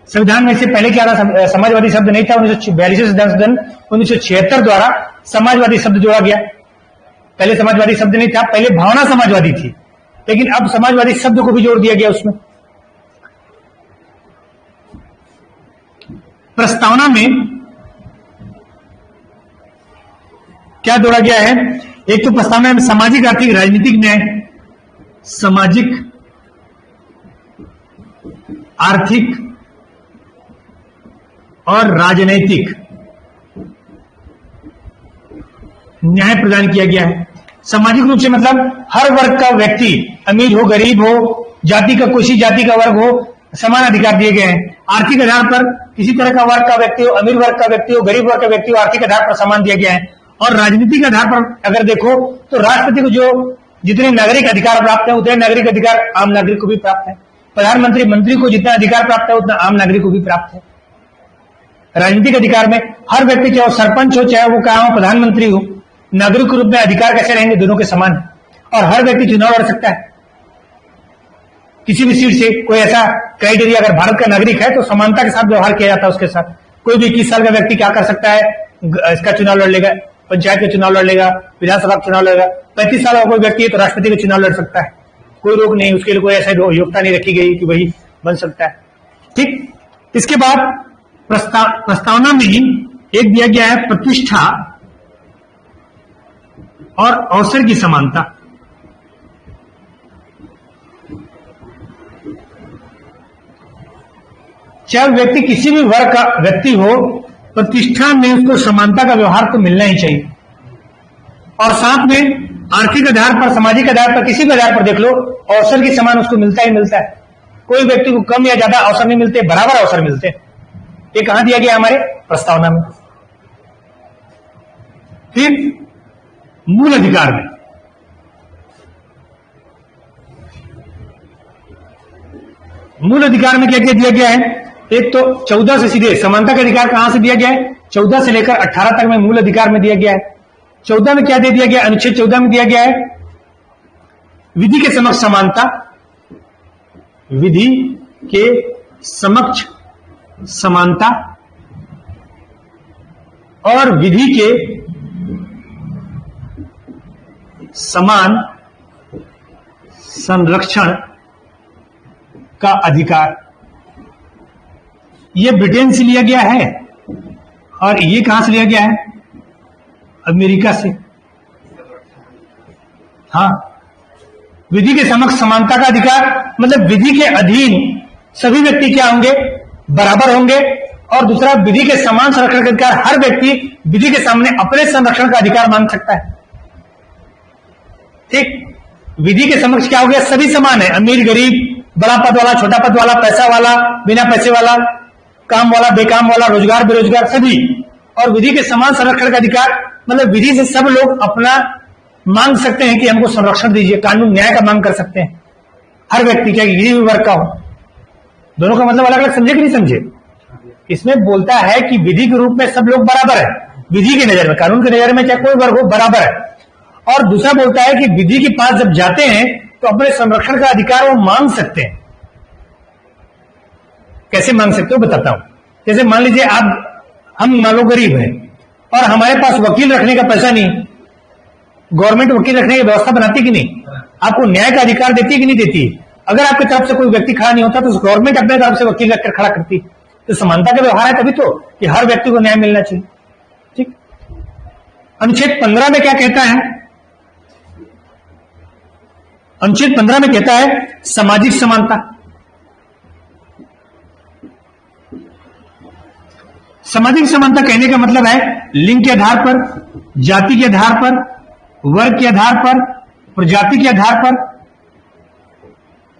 संविधान में से पहले क्या था? समाजवादी शब्द नहीं था। 1942 संशोधन 1976 द्वारा समाजवादी शब्द जोड़ा गया। पहले समाजवादी शब्द नहीं था, पहले भावना समाजवादी थी, लेकिन अब समाजवादी शब्द को भी जोड़ दिया गया उसमें। प्रस्तावना में क्या जोड़ा गया है? एक तो प्रस्तावना में सामाजिक, आर्थिक, राजनीतिक न्याय, सामाजिक, आर्थिक और राजनैतिक न्याय प्रदान किया गया है। सामाजिक रूप से मतलब हर वर्ग का व्यक्ति, अमीर हो, गरीब हो, जाति का किसी जाति का वर्ग हो, समान अधिकार दिए गए हैं। आर्थिक आधार पर किसी तरह का वर्ग का व्यक्ति हो, अमीर वर्ग का व्यक्ति हो, गरीब वर्ग का व्यक्ति हो, आर्थिक आधार पर समान दिया गया है। और राजनीतिक आधार पर अगर देखो तो राष्ट्रपति को जो जितने नागरिक अधिकार प्राप्त है उतने नागरिक अधिकार आम नागरिक को भी प्राप्त है। प्रधानमंत्री, मंत्री को जितना अधिकार प्राप्त है उतना आम नागरिक को भी प्राप्त है। राजनीतिक अधिकार में हर व्यक्ति, चाहे वो सरपंच हो, चाहे वो कहा हो, प्रधानमंत्री हो, नागरिक के रूप में अधिकार कैसे रहेंगे? दोनों के समान है। और हर व्यक्ति चुनाव लड़ सकता है किसी भी सीट से। कोई ऐसा क्राइटेरिया, अगर भारत का नागरिक है तो समानता के साथ व्यवहार किया जाता है उसके साथ। कोई भी 21 साल का व्यक्ति क्या कर सकता है? इसका चुनाव लड़ लेगा, पंचायत का चुनाव लड़ लेगा, विधानसभा का चुनाव लड़ेगा। 35 साल का कोई व्यक्ति है तो राष्ट्रपति का चुनाव लड़ सकता है, कोई रोक नहीं, उसके लिए कोई ऐसा योग्यता नहीं रखी गई कि वही बन सकता है। ठीक। इसके बाद प्रस्तावना में ही एक दिया गया है प्रतिष्ठा और अवसर की समानता। चाहे व्यक्ति किसी भी वर्ग का व्यक्ति हो, प्रतिष्ठा में उसको समानता का व्यवहार तो मिलना ही चाहिए। और साथ में आर्थिक आधार पर, सामाजिक आधार पर, किसी भी आधार पर देख लो, अवसर की समान उसको मिलता ही मिलता है। कोई व्यक्ति को कम या ज्यादा अवसर नहीं मिलते, बराबर अवसर मिलते। ये कहां दिया गया? हमारे प्रस्तावना में। फिर मूल अधिकार में मूल अधिकार में क्या क्या दिया गया है? एक तो 14 से सीधे समानता का अधिकार कहां से दिया गया है? 14 से लेकर 18 तक में मूल अधिकार में दिया गया है। 14 में क्या दे दिया गया? अनुच्छेद 14 में दिया गया है विधि के समक्ष समानता, विधि के समक्ष समानता और विधि के समान संरक्षण का अधिकार। यह ब्रिटेन से लिया गया है और यह कहां से लिया गया है? अमेरिका से। हाँ, विधि के समक्ष समानता का अधिकार मतलब विधि के अधीन सभी व्यक्ति क्या होंगे? बराबर होंगे। और दूसरा, विधि के समान संरक्षण का अधिकार, हर व्यक्ति विधि के सामने अपने संरक्षण का अधिकार मांग सकता है। ठीक। विधि के समक्ष क्या हो गया? सभी समान है, अमीर गरीब, बड़ा पद वाला, छोटा पद वाला, पैसा वाला, बिना पैसे वाला, काम वाला, बेकाम वाला, रोजगार बेरोजगार, सभी। और विधि के समान संरक्षण का अधिकार मतलब विधि से सब लोग अपना मांग सकते हैं कि हमको संरक्षण दीजिए, कानून न्याय का मांग कर सकते हैं। हर व्यक्ति, क्या किसी भी वर्ग का हो। दोनों का मतलब अलग अलग समझे कि नहीं समझे? इसमें बोलता है कि विधि के रूप में सब लोग बराबर है, विधि की नजर में, कानून की नजर में चाहे कोई वर्ग हो बराबर है। और दूसरा बोलता है कि विधि के पास जब जाते हैं तो अपने संरक्षण का अधिकार वो मांग सकते हैं। कैसे मांग सकते हो बताता हूं। जैसे मान लीजिए हम मान लो गरीब हैं और हमारे पास वकील रखने का पैसा नहीं। गवर्नमेंट वकील रखने की व्यवस्था बनाती कि नहीं? आपको न्याय का अधिकार देती है कि नहीं देती? अगर आपकी तरफ से कोई व्यक्ति खड़ा नहीं होता तो गवर्नमेंट अपने तरफ से वकील रखकर खड़ा करती। तो समानता का व्यवहार है तभी तो कि हर व्यक्ति को न्याय मिलना चाहिए। ठीक। अनुच्छेद 15 में क्या कहता है? अनुच्छेद 15 में कहता है सामाजिक समानता। सामाजिक समानता कहने का मतलब है लिंग के आधार पर, जाति के आधार पर, वर्ग के आधार पर, प्रजाति के आधार पर,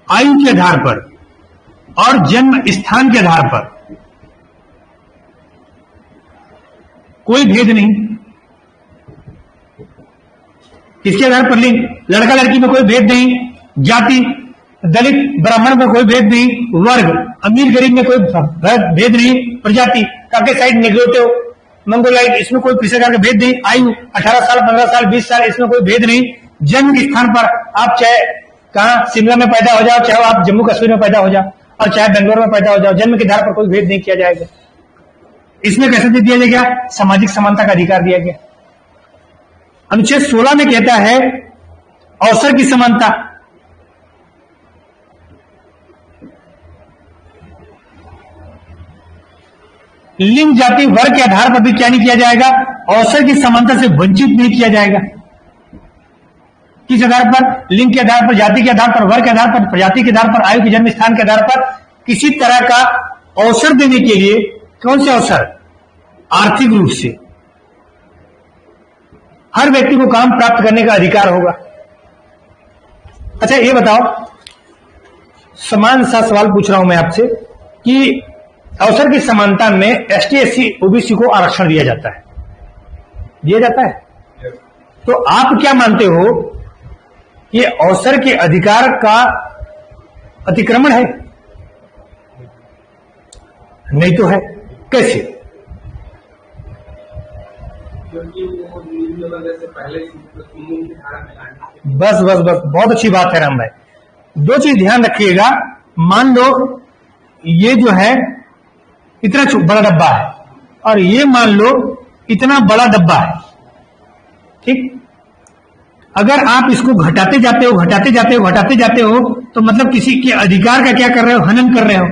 आयु के आधार पर और जन्म स्थान के आधार पर कोई भेद नहीं। किसके आधार पर? लिंग। लड़का लड़की में कोई भेद नहीं, जाति दलित ब्राह्मण में कोई भेद नहीं, वर्ग अमीर गरीब में कोई भेद नहीं, प्रजाति काकेसाइड नेग्रोटिव मंगोलाइट इसमें कोई किसी प्रकार का भेद नहीं, आयु 18 साल 15 साल 20 साल इसमें कोई भेद नहीं, जन्म स्थान पर आप चाहे कहा शिमला में पैदा हो जाओ, चाहे आप जम्मू कश्मीर में पैदा हो जाओ और चाहे बेंगलोर में पैदा हो जाओ, जन्म के आधार पर कोई भेद नहीं किया जाएगा। इसमें कैसे दे दिया गया? सामाजिक समानता का अधिकार दिया गया। अनुच्छेद 16 में कहता है अवसर की समानता। लिंग जाति वर्ग के आधार पर भी क्या नहीं किया जाएगा? अवसर की समानता से वंचित नहीं किया जाएगा। किस आधार पर? लिंग के आधार पर, जाति के आधार पर, वर्ग के आधार पर, प्रजाति के आधार पर, आयु के जन्म स्थान के आधार पर किसी तरह का अवसर देने के लिए। कौन से अवसर? आर्थिक रूप से हर व्यक्ति को काम प्राप्त करने का अधिकार होगा। अच्छा ये बताओ, समान सा सवाल पूछ रहा हूं मैं आपसे कि अवसर की समानता में एसटी एससी ओबीसी को आरक्षण दिया जाता है, दिया जाता है, तो आप क्या मानते हो ये अवसर के अधिकार का अतिक्रमण है? नहीं तो है। कैसे? बस बस बस बहुत अच्छी बात है राम भाई। दो चीज ध्यान रखिएगा। मान लो ये जो है इतना बड़ा डब्बा है और ये मान लो इतना बड़ा डब्बा है, ठीक? अगर आप इसको घटाते जाते हो घटाते जाते हो घटाते जाते हो तो मतलब किसी के अधिकार का क्या कर रहे हो? हनन कर रहे हो।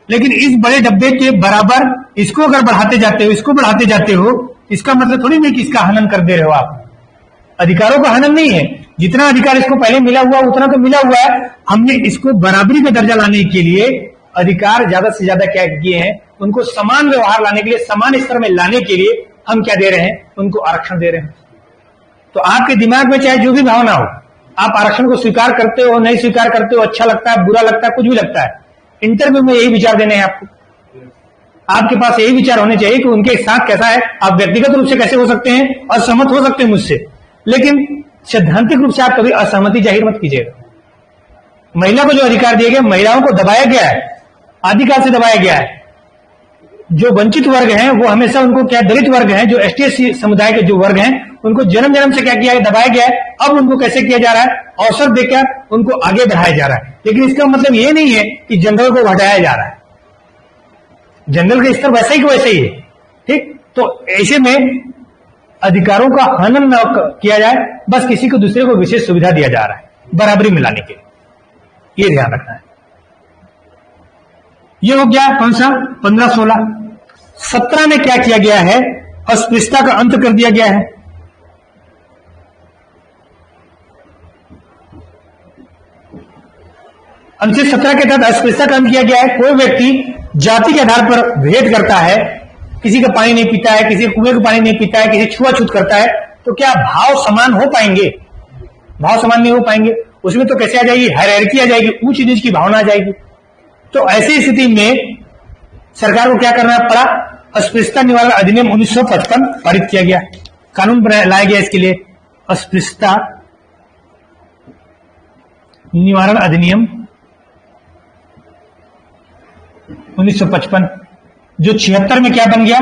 लेकिन इस बड़े डब्बे के बराबर इसको अगर बढ़ाते जाते हो, इसको बढ़ाते जाते हो, इसका मतलब थोड़ी नहीं कि इसका हनन कर दे रहे हो आप। अधिकारों का हनन नहीं है, जितना अधिकार इसको पहले मिला हुआ उतना तो मिला हुआ है। हमने इसको बराबरी का दर्जा लाने के लिए अधिकार ज्यादा से ज्यादा क्या किए हैं? उनको समान व्यवहार लाने के लिए, समान स्तर में लाने के लिए हम क्या दे रहे हैं? उनको आरक्षण दे रहे हैं। तो आपके दिमाग में चाहे जो भी भावना हो, आप आरक्षण को स्वीकार करते हो नहीं स्वीकार करते हो, अच्छा लगता है बुरा लगता है कुछ भी लगता है, इंटरव्यू में यही विचार देने हैं आपको। आपके पास यही विचार होने चाहिए कि उनके साथ कैसा है। आप व्यक्तिगत रूप से कैसे हो सकते हैं? असहमत हो सकते हैं मुझसे, लेकिन सैद्धांतिक रूप से आप कभी असहमति जाहिर मत कीजिएगा। महिला को जो अधिकार दिए गए, महिलाओं को दबाया गया है, आदिकाल से दबाया गया है। जो वंचित वर्ग हैं वो हमेशा उनको क्या, दलित वर्ग हैं, जो एसटी एससी समुदाय के जो वर्ग हैं उनको जन्म जन्म से क्या किया है? दबाया गया है। अब उनको कैसे किया जा रहा है? अवसर देकर उनको आगे बढ़ाया जा रहा है। लेकिन इसका मतलब ये नहीं है कि जनरल को घटाया जा रहा है। जनरल का स्तर वैसा ही वैसे ही है, ठीक? तो ऐसे में अधिकारों का हनन न किया जाए, बस किसी को दूसरे को विशेष सुविधा दिया जा रहा है बराबरी में लाने के लिए, ये ध्यान रखना है। ये हो गया कौन सा? 15-16। 17 में क्या किया गया है? अस्पृश्यता का अंत कर दिया गया है। अनुच्छेद 17 के तहत अस्पृश्यता का अंत किया गया है। कोई व्यक्ति जाति के आधार पर भेद करता है, किसी का पानी नहीं पीता है, किसी कुएं का पानी नहीं पीता है, किसी छुआछूत करता है, तो क्या भाव समान हो पाएंगे? भाव समान नहीं हो पाएंगे। उसमें तो कैसे आ जाएगी? हायरार्की आ जाएगी, ऊंच नीच की भावना आ जाएगी। तो ऐसी स्थिति में सरकार को क्या करना पड़ा? अस्पृश्यता निवारण अधिनियम 1955 पारित किया गया, कानून लाया गया इसके लिए। अस्पृश्यता निवारण अधिनियम 1955, जो 76 में क्या बन गया?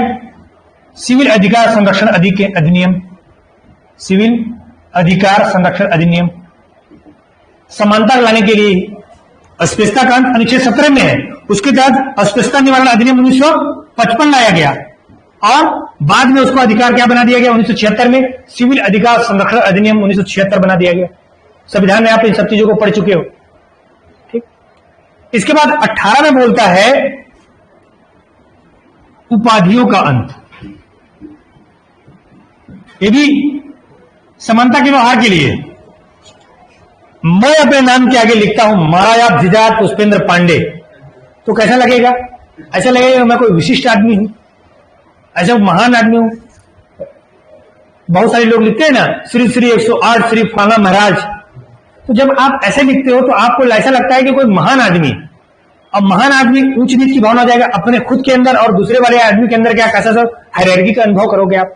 सिविल अधिकार संरक्षण अधिनियम, सिविल अधिकार संरक्षण अधिनियम। समानता लाने के लिए अस्पृश्यता का अंत अनुच्छेद 17 में है, उसके तहत अस्पृश्यता निवारण अधिनियम 1955 लाया गया और बाद में उसको अधिकार क्या बना दिया गया? 1976 में सिविल अधिकार संरक्षण अधिनियम 1976 बना दिया गया। संविधान में आप इन सब चीजों को पढ़ चुके हो, ठीक? इसके बाद 18 में बोलता है उपाधियों का अंत। ये भी समानता के व्यवहार के लिए। मैं अपने नाम के आगे लिखता हूं महाराजा धिजात पुष्पेंद्र पांडे, तो कैसा लगेगा? ऐसा लगेगा मैं कोई विशिष्ट आदमी हूं, ऐसा महान आदमी हूं। बहुत सारे लोग लिखते हैं ना श्री श्री 108 श्री फलाना महाराज, तो जब आप ऐसे लिखते हो तो आपको ऐसा लगता है कि कोई महान आदमी। अब महान आदमी ऊंच नीच की भावना आ जाएगा अपने खुद के अंदर और दूसरे वाले आदमी के अंदर, क्या कैसा सब हायरार्की का अनुभव करोगे आप,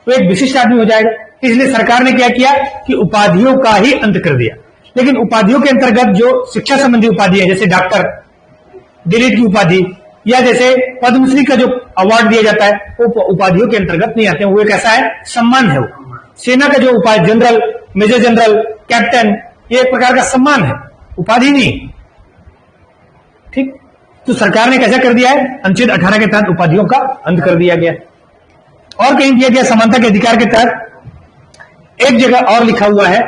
तो एक विशिष्ट आदमी हो जाएगा। इसलिए सरकार ने क्या किया कि उपाधियों का ही अंत कर दिया। लेकिन उपाधियों के अंतर्गत जो शिक्षा संबंधी उपाधि है, जैसे डॉक्टर, डीलिट की उपाधि, या जैसे पद्मश्री का जो अवार्ड दिया जाता है, वो उपाधियों के अंतर्गत नहीं आते हैं। वो एक ऐसा है, सम्मान है। वो सेना का जो उपाधि, जनरल, मेजर जनरल, कैप्टन, ये एक प्रकार का सम्मान है, उपाधि नहीं। ठीक, तो सरकार ने कैसा कर दिया है, अनुच्छेद 18 के तहत उपाधियों का अंत कर दिया गया। और कहीं दिया गया समानता के अधिकार के तहत एक जगह और लिखा हुआ है,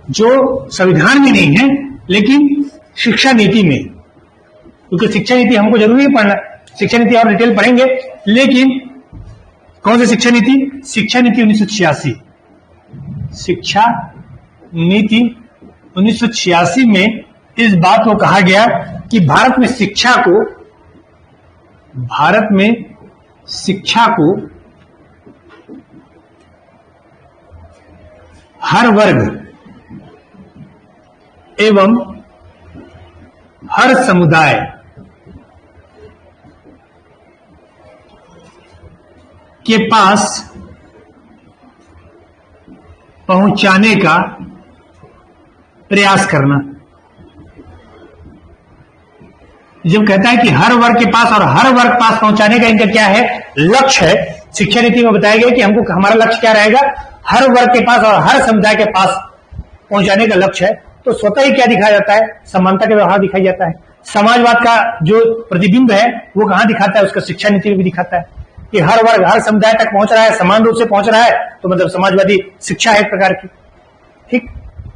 जो संविधान में नहीं है लेकिन शिक्षा नीति में, क्योंकि शिक्षा नीति हमको जरूरी है पढ़ना, शिक्षा नीति और डिटेल पढ़ेंगे। लेकिन कौन सी शिक्षा नीति? शिक्षा नीति 1986। शिक्षा नीति 1986 में इस बात को कहा गया कि भारत में शिक्षा को हर वर्ग एवं हर समुदाय के पास पहुंचाने का प्रयास करना। जब कहता है कि हर वर्ग के पास, और हर वर्ग पास पहुंचाने का इनका क्या है, लक्ष्य है। शिक्षा नीति में बताया गया कि हमको, हमारा लक्ष्य क्या रहेगा, हर वर्ग के पास और हर समुदाय के पास पहुंचाने का लक्ष्य है। तो स्वतः ही क्या दिखाया जाता है, समानता का व्यवहार दिखाया जाता है। समाजवाद का जो प्रतिबिंब है वो कहां दिखाता है, उसका शिक्षा नीति में भी दिखाता है कि हर वर्ग, हर समुदाय तक पहुंच रहा है, समान रूप से पहुंच रहा है, तो मतलब समाजवादी शिक्षा है एक प्रकार की। ठीक,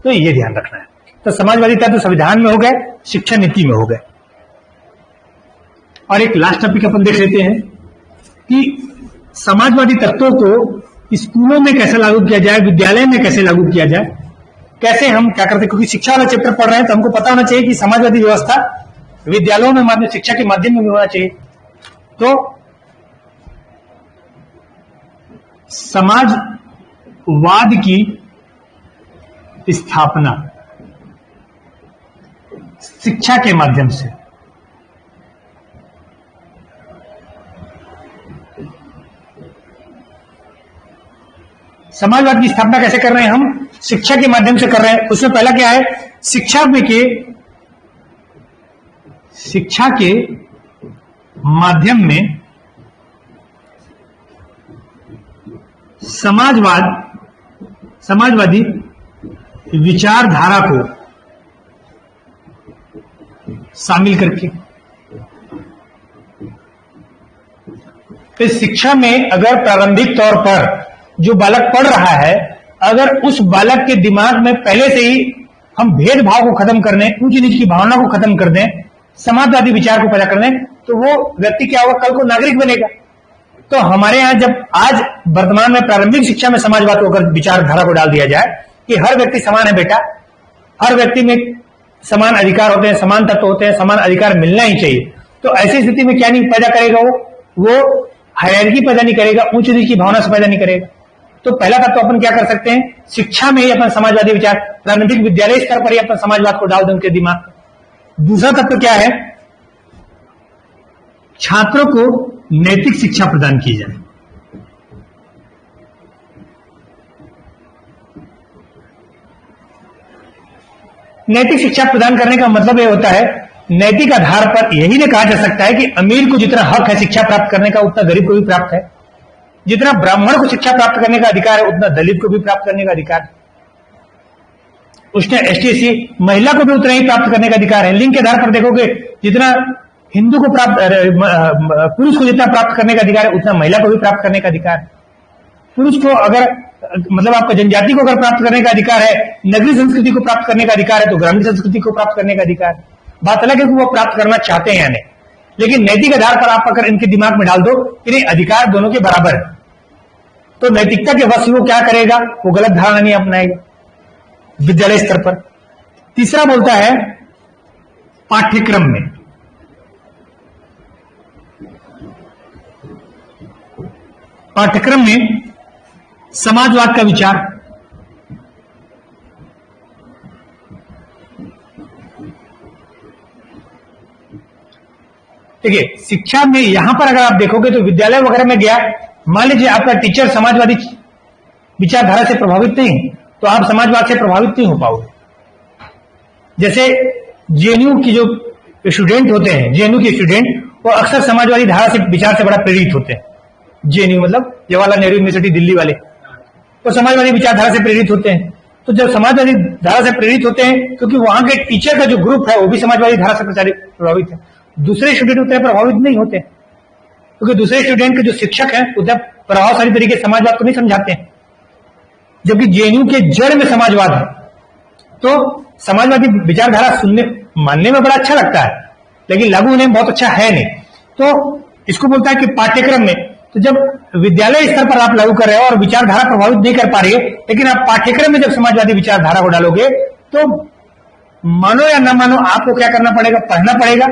तो ये ध्यान रखना है। तो समाजवादी तत्व संविधान में हो गए, शिक्षा नीति में हो गए। और एक लास्ट टॉपिक अपन देख लेते हैं कि समाजवादी तत्वों को स्कूलों में कैसे लागू किया जाए, विद्यालय में कैसे लागू किया जाए, कैसे हम क्या करते हैं। क्योंकि शिक्षा वाला चैप्टर पढ़ रहे हैं तो हमको पता होना चाहिए कि समाजवादी व्यवस्था विद्यालयों में माध्यमिक शिक्षा के माध्यम में भी होना चाहिए। तो समाजवाद की स्थापना शिक्षा के माध्यम से, समाजवाद की स्थापना कैसे कर रहे हैं हम, शिक्षा के माध्यम से कर रहे हैं। उसमें पहला क्या है, शिक्षा के माध्यम में समाजवादी विचारधारा को शामिल करके, इस शिक्षा में अगर प्रारंभिक तौर पर जो बालक पढ़ रहा है, अगर उस बालक के दिमाग में पहले से ही हम भेदभाव को खत्म कर दें, ऊंच नीच की भावना को खत्म कर दें, समाजवादी विचार को पैदा कर दें, तो वो व्यक्ति क्या होगा, कल को नागरिक बनेगा। तो हमारे यहाँ जब आज वर्तमान में प्रारंभिक शिक्षा में समाजवाद को अगर विचारधारा को डाल दिया जाए कि हर व्यक्ति समान है बेटा, हर व्यक्ति में समान अधिकार होते हैं, समान तत्व होते हैं, समान अधिकार मिलना ही चाहिए, तो ऐसी स्थिति में क्या नहीं पैदा करेगा, वो हायरार्की पैदा नहीं करेगा, ऊंच नीच की भावना से पैदा नहीं करेगा। तो पहला तत्व अपन क्या कर सकते हैं, शिक्षा में ही अपन समाजवादी विचार, प्रारंभिक विद्यालय स्तर पर ही अपन समाजवाद को डाल दें उनके दिमाग में। दूसरा तत्व क्या है, छात्रों को नैतिक शिक्षा प्रदान की जाए। नैतिक शिक्षा प्रदान करने का मतलब यह होता है, नैतिक आधार पर यही नहीं कहा जा सकता है कि अमीर को जितना हक है शिक्षा प्राप्त करने का, उतना गरीब को भी प्राप्त है। जितना ब्राह्मण को शिक्षा प्राप्त करने का अधिकार है, उतना दलित को भी प्राप्त करने का अधिकार है। उसने एसटी महिला को भी उतना ही प्राप्त करने का अधिकार है। लिंग के आधार पर देखोगे, जितना हिंदू को प्राप्त, पुरुष को जितना प्राप्त करने का अधिकार है, उतना महिला को भी प्राप्त करने का अधिकार है। पुरुष को अगर, मतलब आपका जनजाति को अगर प्राप्त करने का अधिकार है, नगरीय संस्कृति को प्राप्त करने का अधिकार है, तो ग्रामीण संस्कृति को प्राप्त करने का अधिकार है। बात अलग है कि वो प्राप्त करना चाहते हैं या नहीं, लेकिन नैतिक आधार पर आप अगर इनके दिमाग में डाल दो कि नहीं, अधिकार दोनों के बराबर है, तो नैतिकता के वश वो क्या करेगा, वो गलत धारणा नहीं अपनाएगा विद्यालय स्तर पर। तीसरा बोलता है पाठ्यक्रम में, पाठ्यक्रम में समाजवाद का विचार, देखिए शिक्षा में यहां पर अगर आप देखोगे तो विद्यालय वगैरह में गया, मान लीजिए आपका टीचर समाजवादी विचारधारा से प्रभावित नहीं, तो आप समाजवाद से प्रभावित नहीं हो पाओगे। जैसे जेएनयू की जो स्टूडेंट होते हैं, जेएनयू के स्टूडेंट, वो अक्सर समाजवादी धारा से विचार से बड़ा प्रेरित होते हैं। जेएनयू मतलब जवाहरलाल नेहरू यूनिवर्सिटी दिल्ली वाले, वो समाजवादी विचारधारा से प्रेरित होते हैं। तो जब समाजवादी धारा से प्रेरित होते हैं, क्योंकि वहां के टीचर का जो ग्रुप है वो भी समाजवादी धारा से प्रभावित है, दूसरे स्टूडेंट उतने प्रभावित नहीं होते, क्योंकि दूसरे स्टूडेंट के जो शिक्षक हैं उतना प्रभावशाली तरीके से समाजवाद को नहीं समझाते हैं। जबकि जेएनयू के जड़ में समाजवाद है, तो समाजवादी विचारधारा सुनने मानने में बड़ा अच्छा लगता है, लेकिन लागू होने में बहुत अच्छा है नहीं। तो इसको बोलता है कि पाठ्यक्रम में, तो जब विद्यालय स्तर पर आप लागू कर रहे हो और विचारधारा प्रभावित नहीं कर पा रही है, लेकिन आप पाठ्यक्रम में जब समाजवादी विचारधारा को डालोगे, तो मानो या ना मानो आपको क्या करना पड़ेगा, पढ़ना पड़ेगा,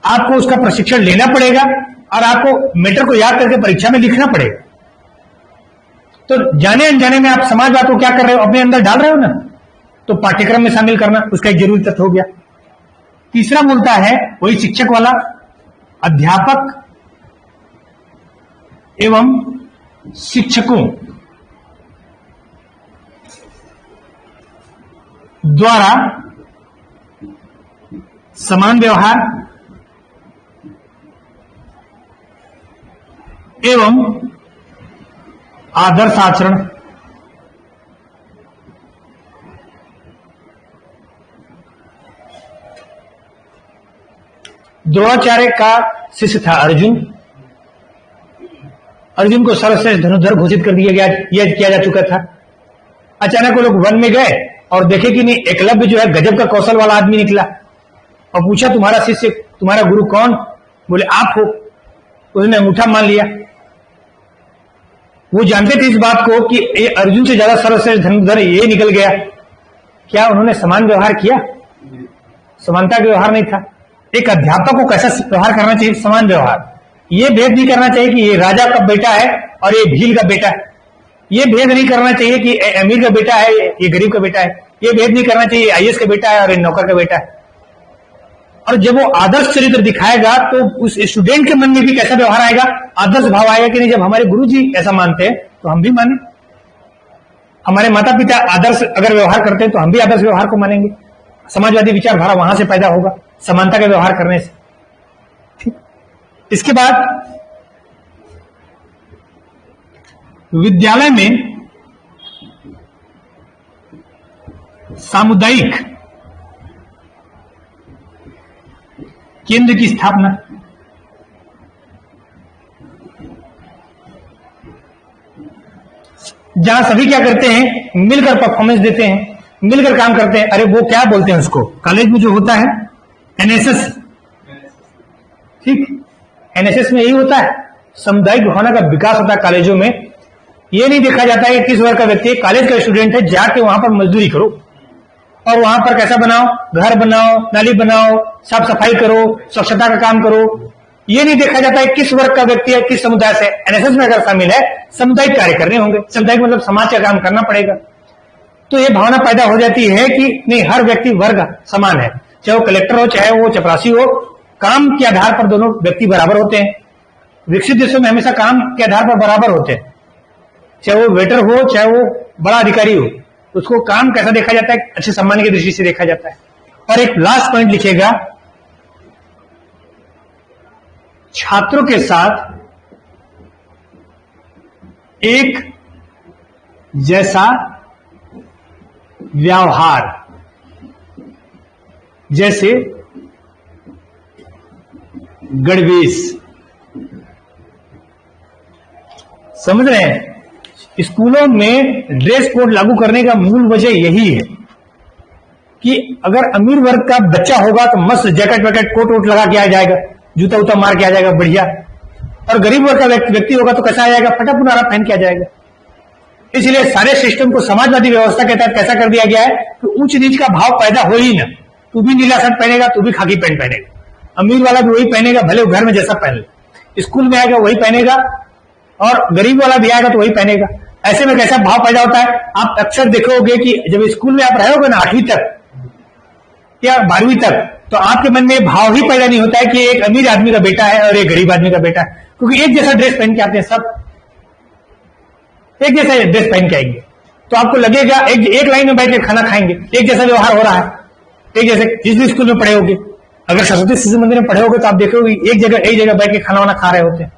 आपको उसका प्रशिक्षण लेना पड़ेगा और आपको मैटर को याद करके परीक्षा में लिखना पड़ेगा। तो जाने अनजाने में आप समाजवाद को क्या कर रहे हो, अपने अंदर डाल रहे हो ना, तो पाठ्यक्रम में शामिल करना उसका एक जरूरी तत्व हो गया। तीसरा बोलता है वही शिक्षक वाला, अध्यापक एवं शिक्षकों द्वारा समान व्यवहार एवं आदर्श आचरण, द्रोणाचार्य का शिष्य था अर्जुन। अर्जुन को सर्वश्रेष्ठ धनुर्धर घोषित कर दिया गया, यह किया जा चुका था। अचानक वो लोग वन में गए और देखे कि नहीं, एकलव्य जो है गजब का कौशल वाला आदमी निकला और पूछा तुम्हारा शिष्य, तुम्हारा गुरु कौन? बोले आप हो। उसने अंगूठा मान लिया। वो जानते थे इस बात को कि ये अर्जुन से ज्यादा सर्वश्रेष्ठ धनुर्धर ये निकल गया। क्या उन्होंने समान व्यवहार किया? समानता का व्यवहार नहीं था। एक अध्यापक को कैसा व्यवहार करना चाहिए? समान व्यवहार। ये भेद नहीं करना चाहिए कि ये राजा का बेटा है और ये भील का बेटा है। ये भेद नहीं करना चाहिए कि अमीर का बेटा है, ये गरीब का बेटा है। ये भेद नहीं करना चाहिए आईएएस का बेटा है और ये नौकर का बेटा है। और जब वो आदर्श चरित्र दिखाएगा तो उस स्टूडेंट के मन में भी कैसा व्यवहार आएगा? आदर्श भाव आएगा कि नहीं, जब हमारे गुरुजी ऐसा मानते हैं तो हम भी माने। हमारे माता पिता आदर्श अगर व्यवहार करते हैं तो हम भी आदर्श व्यवहार को मानेंगे। समाजवादी विचारधारा वहां से पैदा होगा, समानता का व्यवहार करने से। ठीक। इसके बाद विद्यालय में सामुदायिक केंद्र की स्थापना, जहां सभी क्या करते हैं, मिलकर परफॉर्मेंस देते हैं, मिलकर काम करते हैं। अरे वो क्या बोलते हैं उसको, कॉलेज में जो होता है एनएसएस, ठीक, एनएसएस में यही होता है, सामुदायिक भावना का विकास होता है कॉलेजों में। ये नहीं देखा जाता है कि किस वर्ग का व्यक्ति, कॉलेज का स्टूडेंट है, जाके वहां पर मजदूरी करो और वहां पर कैसा बनाओ, घर बनाओ, नाली बनाओ, साफ सफाई करो, स्वच्छता का काम करो। ये नहीं देखा जाता है किस वर्ग का व्यक्ति है, किस समुदाय से। एनएसएस में अगर शामिल है, सामुदायिक कार्य करने होंगे। सामुदायिक मतलब समाज का काम करना पड़ेगा। तो ये भावना पैदा हो जाती है कि नहीं, हर व्यक्ति वर्ग समान है, चाहे वो कलेक्टर हो चाहे वो चपरासी हो, काम के आधार पर दोनों व्यक्ति बराबर होते हैं। विकसित देशों में हमेशा काम के आधार पर बराबर होते हैं, चाहे वो वेटर हो चाहे वो बड़ा अधिकारी हो, उसको काम कैसा देखा जाता है, अच्छे सम्मान की दृष्टि से देखा जाता है। और एक लास्ट पॉइंट लिखिएगा, छात्रों के साथ एक जैसा व्यवहार, जैसे गणवेश। समझ रहे हैं? स्कूलों में ड्रेस कोड लागू करने का मूल वजह यही है कि अगर अमीर वर्ग का बच्चा होगा तो मस्त जैकेट वैकेट कोट वोट लगा के आ जाएगा, जूता उता मार के आ जाएगा बढ़िया, और गरीब वर्ग का व्यक्ति होगा तो कैसा आ जाएगा, फटा पुराना पहन के आ जाएगा। इसलिए सारे सिस्टम को समाजवादी व्यवस्था के तहत कैसा कर दिया गया है कि उच्च नीच का भाव पैदा हो ही ना। तू भी नीला शर्ट पहनेगा, तू भी खाकी पैंट पहनेगा, अमीर वाला भी वही पहनेगा, भले वो घर में जैसा पहन ले, स्कूल में आएगा वही पहनेगा, और गरीब वाला भी आएगा तो वही पहनेगा। ऐसे में कैसा भाव पैदा होता है? आप अक्सर देखोगे कि जब स्कूल में आप रहोगे ना 8वीं तक या 12वीं तक, तो आपके मन में भाव ही पैदा नहीं होता है कि एक अमीर आदमी का बेटा है और एक गरीब आदमी का बेटा है, क्योंकि एक जैसा ड्रेस पहन के आते हैं, सब एक जैसा ड्रेस पहन के आएंगे। तो आपको लगेगा एक लाइन में बैठ के खाना खाएंगे, एक जैसा व्यवहार हो रहा है, एक जैसे जिस भी स्कूल में पढ़े होगे, अगर सरस्वती शिशु मंदिर में पढ़े होगे तो आप देखोगे एक जगह बैठ के खाना वाना खा रहे होते हैं,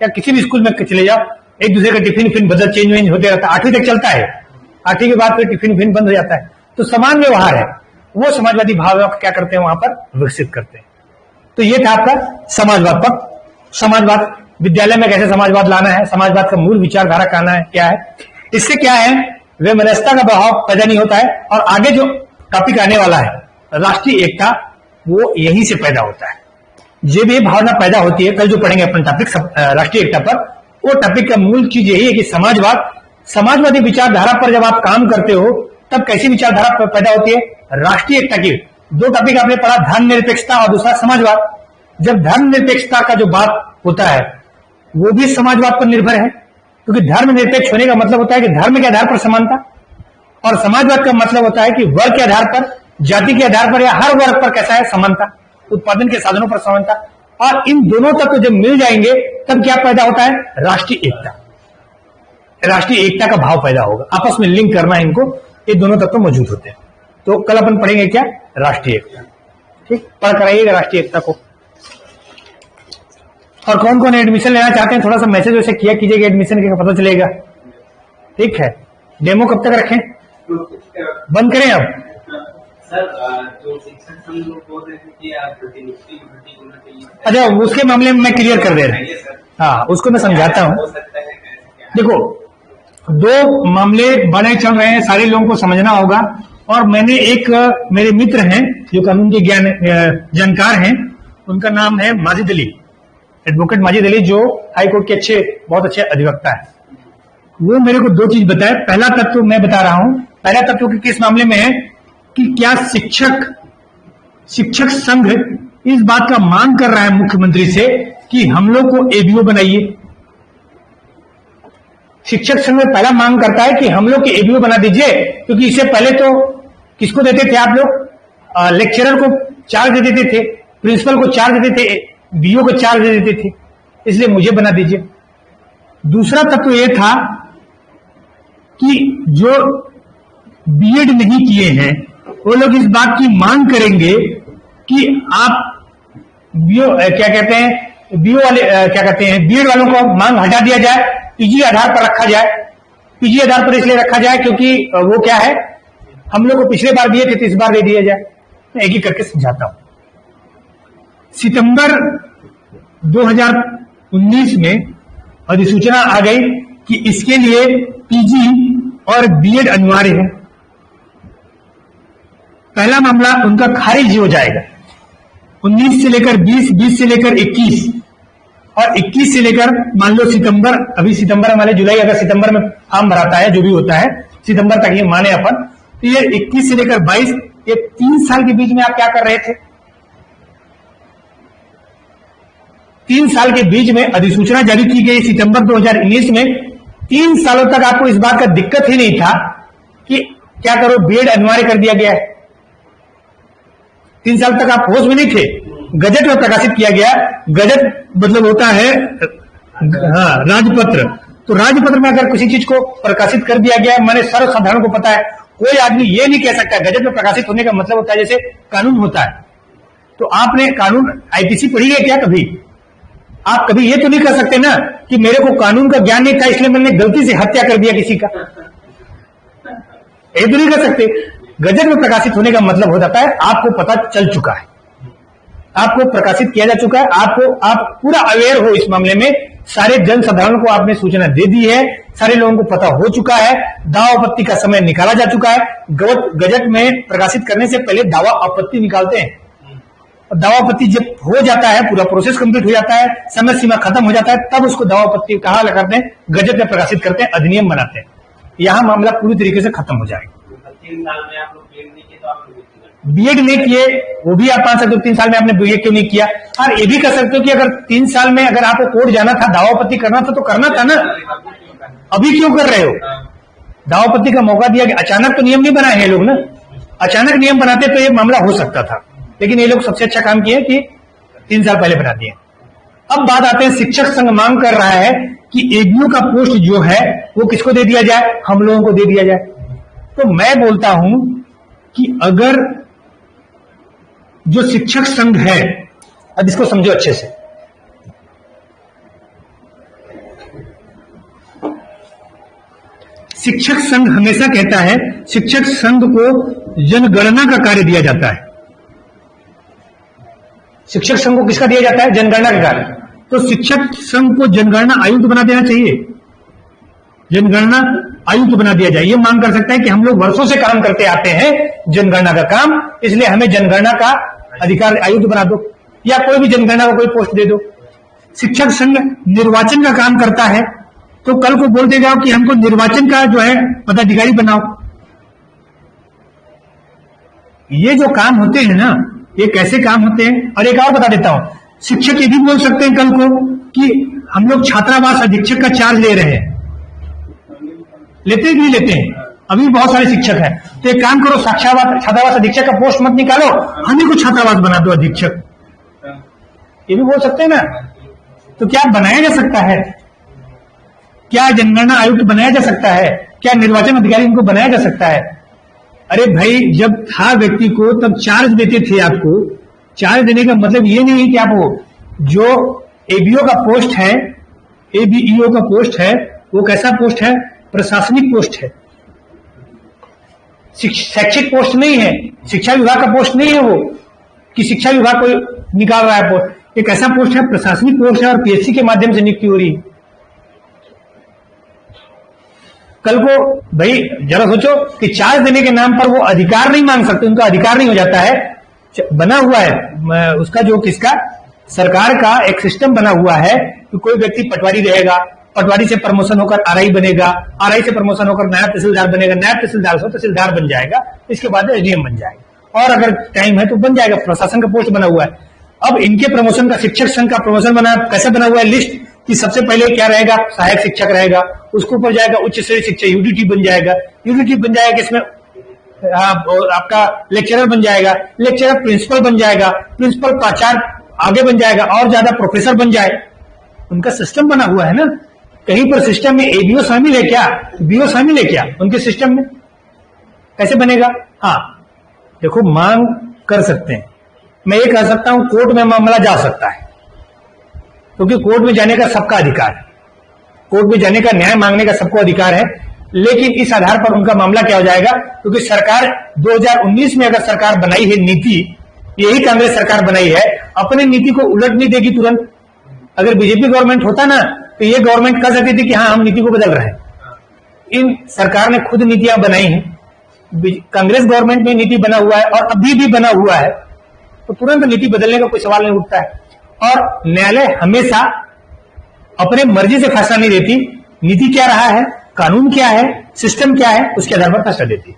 या किसी भी स्कूल में चले जाओ एक दूसरे का टिफिन बदल चेंज होते रहता है। 8वीं तक चलता है, 8वीं के बाद फिर टिफिन बंद हो जाता है। तो समान व्यवहार है, वो समाजवादी भाव क्या करते हैं वहां पर विकसित करते हैं। तो ये था आपका समाजवाद पर। समाजवाद विद्यालय में कैसे समाजवाद लाना है, समाजवाद का मूल विचारधारा कहना है क्या है, इससे क्या है वैमनस्यता का प्रभाव पैदा नहीं होता है। और आगे जो टॉपिक आने वाला है राष्ट्रीय एकता, वो यहीं से पैदा होता है। ये भी भावना पैदा होती है, कल जो पढ़ेंगे अपन टॉपिक राष्ट्रीय एकता पर, वो टॉपिक का मूल चीज यही है कि समाजवादी विचारधारा पर जब आप काम करते हो तब कैसी विचारधारा पैदा होती है, राष्ट्रीय एकता की। दो टॉपिक आपने पढ़ा, धर्मनिरपेक्षता और दूसरा समाजवाद। जब धर्मनिरपेक्षता का जो बात होता है वो भी समाजवाद पर निर्भर है, क्योंकि धर्मनिरपेक्ष होने का मतलब होता है कि धर्म के आधार पर समानता, और समाजवाद का मतलब होता है कि वर्ग के आधार पर, जाति के आधार पर या हर वर्ग पर कैसा है समानता, उत्पादन के साधनों पर समानता। और इन दोनों तत्व जब मिल जाएंगे तब क्या पैदा होता है, राष्ट्रीय एकता। राष्ट्रीय एकता का भाव पैदा होगा, आपस में लिंक करना है इनको, ये दोनों तत्व मौजूद होते हैं। तो कल अपन पढ़ेंगे क्या, राष्ट्रीय एकता। ठीक, पढ़ कराइएगा राष्ट्रीय एकता को। और कौन कौन एडमिशन लेना चाहते हैं थोड़ा सा मैसेज वैसे किया कीजिएगा, एडमिशन का पता चलेगा। ठीक है, डेमो कब तक रखें, बंद करें अब? सर जो शिक्षक संघ बोल रहे थे कि आप प्रतिनियुक्ति भर्ती होना चाहिए, अच्छा उसके मामले में मैं क्लियर कर दे रहा हूँ। हाँ, उसको मैं समझाता हूँ। देखो, दो मामले बड़े चल रहे हैं, सारे लोगों को समझना होगा। और मैंने एक मेरे मित्र हैं जो कानून के जानकार हैं, उनका नाम है माजिद अली, एडवोकेट माजिद अली, जो हाईकोर्ट के बहुत अच्छे अधिवक्ता है। वो मेरे को दो चीज बताए। पहला तत्व मैं बता रहा हूं, पहला तत्व किस मामले में है कि क्या शिक्षक संघ इस बात का मांग कर रहा है मुख्यमंत्री से कि हम लोग को एबीओ बनाइए। शिक्षक संघ में पहला मांग करता है कि हम लोग के एबीओ बना दीजिए, क्योंकि इससे पहले तो किसको देते थे आप लोग, लेक्चरर को चार्ज दे देते थे, प्रिंसिपल को चार्ज देते थे, बीओ को चार्ज दे देते थे, इसलिए मुझे बना दीजिए। दूसरा तत्व यह था कि जो बीएड नहीं किए हैं वो लोग इस बात की मांग करेंगे कि आप बीओ क्या कहते हैं, बीओ वाले क्या कहते हैं, बीएड वालों को मांग हटा दिया जाए, पीजी आधार पर रखा जाए। पीजी आधार पर इसलिए रखा जाए क्योंकि वो क्या है, हम लोग को पिछले बार दिए थे तो इस बार दे दिया जाए। मैं एक ही करके समझाता हूं। सितंबर 2019 में अधिसूचना आ गई कि इसके लिए पीजी और बीएड अनिवार्य है। पहला मामला उनका खारिज हो जाएगा। 19 से लेकर 20, 20 से लेकर 21 और 21 से लेकर मान लो सितंबर, अभी सितंबर हमारे जुलाई अगर सितंबर में फॉर्म भराता है, जो भी होता है सितंबर तक ये माने अपन, तो ये 21 से लेकर 22, ये 3 साल के बीच में आप क्या कर रहे थे? 3 साल के बीच में अधिसूचना जारी की गई सितंबर 2019 में। 3 सालों तक आपको इस बात का दिक्कत ही नहीं था कि क्या करो, बीएड अनिवार्य कर दिया गया है। 3 साल तक आप होश में नहीं थे। गजट में प्रकाशित किया गया, गजट मतलब होता है राजपत्र। तो राजपत्र में अगर किसी चीज को प्रकाशित कर दिया गया, मैंने सर्वसाधारण को पता है, कोई आदमी ये नहीं कह सकता। गजट में प्रकाशित होने का मतलब होता है जैसे कानून होता है। तो आपने कानून आईपीसी पढ़ी है क्या कभी? आप कभी ये तो नहीं कर सकते ना कि मेरे को कानून का ज्ञान नहीं था इसलिए मैंने गलती से हत्या कर दिया किसी का। ये तो नहीं कर सकते। गजट में प्रकाशित होने का मतलब हो जाता है आपको पता चल चुका है, आपको प्रकाशित किया जा चुका है, आप पूरा अवेयर हो इस मामले में। सारे जनसाधारण को आपने सूचना दे दी है, सारे लोगों को पता हो चुका है, दावा आपत्ति का समय निकाला जा चुका है। गजट में प्रकाशित करने से पहले दावा आपत्ति निकालते हैं। दावा आपत्ति जब हो जाता है, पूरा प्रोसेस कंप्लीट हो जाता है, समय सीमा खत्म हो जाता है, तब उसको दावा आपत्ति कहा करते हैं, गजट में प्रकाशित करते हैं, अधिनियम बनाते हैं। यहां मामला पूरी तरीके से खत्म हो जाएगा। 3 साल में आप लोग बीएड नहीं किए तो आप लोग बीएड नहीं किए वो भी आप मान सकते हो। 3 साल में आपने बीएड क्यों नहीं किया? और ये भी कर सकते हो कि अगर 3 साल में अगर आपको कोर्ट जाना था, दावा आपत्ति करना था तो करना था ना, अभी क्यों कर रहे हो? दावा आपत्ति का मौका दिया गया। अचानक तो नियम नहीं बनाए हैं लोग ना, अचानक नियम बनाते तो ये मामला हो सकता था, लेकिन ये लोग सबसे अच्छा काम किए कि 3 साल पहले बना दिए। अब बात आते हैं, शिक्षक संघ मांग कर रहा है कि एबीओ का पोस्ट जो है वो किसको दे दिया जाए, हम लोगों को दे दिया जाए। तो मैं बोलता हूं कि अगर जो शिक्षक संघ है, अब इसको समझो अच्छे से, शिक्षक संघ हमेशा कहता है, शिक्षक संघ को जनगणना का कार्य दिया जाता है। शिक्षक संघ को किसका दिया जाता है? जनगणना का कार्य। तो शिक्षक संघ को जनगणना आयुक्त बना देना चाहिए, जनगणना आयुक्त बना दिया जाए। ये मांग कर सकता है कि हम लोग वर्षों से काम करते आते हैं जनगणना का काम, इसलिए हमें जनगणना का अधिकार आयुक्त बना दो, या कोई भी जनगणना को कोई पोस्ट दे दो। शिक्षक संघ निर्वाचन का काम करता है, तो कल को बोल दे जाओ कि हमको निर्वाचन का जो है पदाधिकारी बनाओ। ये जो काम होते हैं ना, ये कैसे काम होते हैं। और एक और बता देता हूं, शिक्षक ये भी बोल सकते हैं कल को कि हम लोग छात्रावास अधीक्षक का चार्ज ले रहे हैं। लेते हैं कि नहीं लेते हैं? अभी बहुत सारे शिक्षक हैं, तो एक काम करो, छात्रावास अधीक्षक का पोस्ट मत निकालो, हमें को छात्रावास बना दो अधीक्षक। ये भी बोल सकते हैं ना। तो क्या बनाया जा सकता है? क्या जनगणना आयुक्त बनाया जा सकता है? क्या निर्वाचन अधिकारी इनको बनाया जा सकता है? अरे भाई, जब था व्यक्ति को तब चार्ज देते थे आपको। चार्ज देने का मतलब ये नहीं है कि आप जो एबीओ का पोस्ट है, एबीईओ का पोस्ट है, वो कैसा पोस्ट है? प्रशासनिक पोस्ट है, शैक्षिक पोस्ट नहीं है, शिक्षा विभाग का पोस्ट नहीं है वो कि शिक्षा विभाग को निकाल रहा है पोस्ट। एक ऐसा पोस्ट है, प्रशासनिक पोस्ट है, और पीएससी के माध्यम से नियुक्ति हो रही है। कल को भाई जरा सोचो कि चार्ज देने के नाम पर वो अधिकार नहीं मांग सकते, उनका अधिकार नहीं हो जाता है। बना हुआ है उसका जो किसका, सरकार का एक सिस्टम बना हुआ है कि कोई व्यक्ति पटवारी रहेगा, पटवारी से प्रमोशन होकर आरआई बनेगा, आरआई से प्रमोशन होकर नायब तहसीलदार बनेगा, नायब तहसीलदार से तहसीलदार बन जाएगा, इसके बाद एसडीएम बन जाएगा, और अगर टाइम है तो बन जाएगा। प्रशासन का पोस्ट बना हुआ है। अब इनके प्रमोशन का, शिक्षक संघ का प्रमोशन बना, कैसे बना हुआ है लिस्ट कि सबसे पहले क्या रहेगा? सहायक शिक्षक रहेगा, उसके ऊपर जाएगा उच्च स्तरीय शिक्षा, यूडीटी बन जाएगा, यूडीटी बन जाएगा इसमें आपका लेक्चरर बन जाएगा, लेक्चरर प्रिंसिपल बन जाएगा, प्रिंसिपल प्राचार्य आगे बन जाएगा, और ज्यादा प्रोफेसर बन जाए। उनका सिस्टम बना हुआ है ना। कहीं पर सिस्टम में एबीओ शामिल है क्या? बीओ शामिल है क्या उनके सिस्टम में? कैसे बनेगा? हाँ देखो, मांग कर सकते हैं। मैं ये कह सकता हूं, कोर्ट में मामला जा सकता है, क्योंकि कोर्ट में जाने का सबका अधिकार है, कोर्ट में जाने का, न्याय मांगने का सबको अधिकार है। लेकिन इस आधार पर उनका मामला क्या हो जाएगा? क्योंकि सरकार 2019 में अगर सरकार बनाई है नीति, यही कांग्रेस सरकार बनाई है, अपनी नीति को उलट नहीं देगी तुरंत। अगर बीजेपी गवर्नमेंट होता ना, तो ये गवर्नमेंट कह सकती थी कि हाँ, हम नीति को बदल रहे हैं। इन सरकार ने खुद नीतियां बनाई हैं, कांग्रेस गवर्नमेंट में नीति बना हुआ है और अभी भी बना हुआ है, तो तुरंत नीति बदलने का कोई सवाल नहीं उठता है। और न्यायालय हमेशा अपने मर्जी से फैसला नहीं देती। नीति क्या रहा है, कानून क्या है, सिस्टम क्या है, उसके आधार पर फैसला देती है।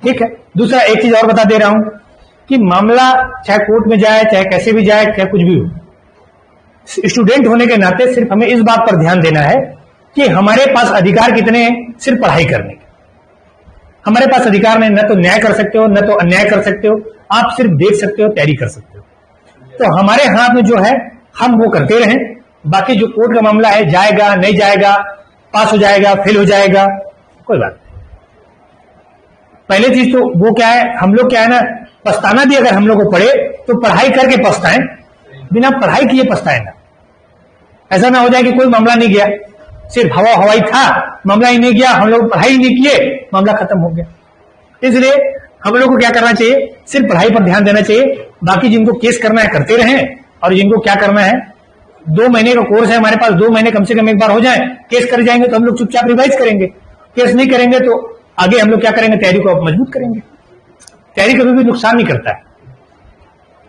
ठीक है। दूसरा एक चीज और बता दे रहा हूं कि मामला चाहे कोर्ट में जाए, चाहे कैसे भी जाए, चाहे कुछ भी हो, स्टूडेंट होने के नाते सिर्फ हमें इस बात पर ध्यान देना है कि हमारे पास अधिकार कितने हैं? सिर्फ पढ़ाई करने के। हमारे पास अधिकार नहीं, न तो न्याय कर सकते हो, न तो अन्याय कर सकते हो, आप सिर्फ देख सकते हो, तैयारी कर सकते हो। तो हमारे हाथ में जो है, हम वो करते रहें। बाकी जो कोर्ट का मामला है, जाएगा नहीं जाएगा, पास हो जाएगा, फेल हो जाएगा, कोई बात नहीं। पहले चीज तो वो क्या है, हम लोग क्या है ना, पछताना भी अगर हम लोग को पड़े तो पढ़ाई करके पछताएं, बिना पढ़ाई किए पछताएं ना। ऐसा ना हो जाए कि कोई मामला नहीं गया, सिर्फ हवाई था, मामला ही नहीं गया, हम लोग पढ़ाई नहीं किए, मामला खत्म हो गया। इसलिए हम लोग को क्या करना चाहिए? सिर्फ पढ़ाई पर ध्यान देना चाहिए। बाकी जिनको केस करना है करते रहें, और जिनको क्या करना है, 2 महीने का कोर्स है हमारे पास, 2 महीने कम से कम एक बार हो जाए, केस कर जाएंगे तो हम लोग चुपचाप रिवाइज करेंगे। केस नहीं करेंगे तो आगे हम लोग क्या करेंगे? तैयारी को मजबूत करेंगे। तैयारी कभी भी नुकसान नहीं करता है,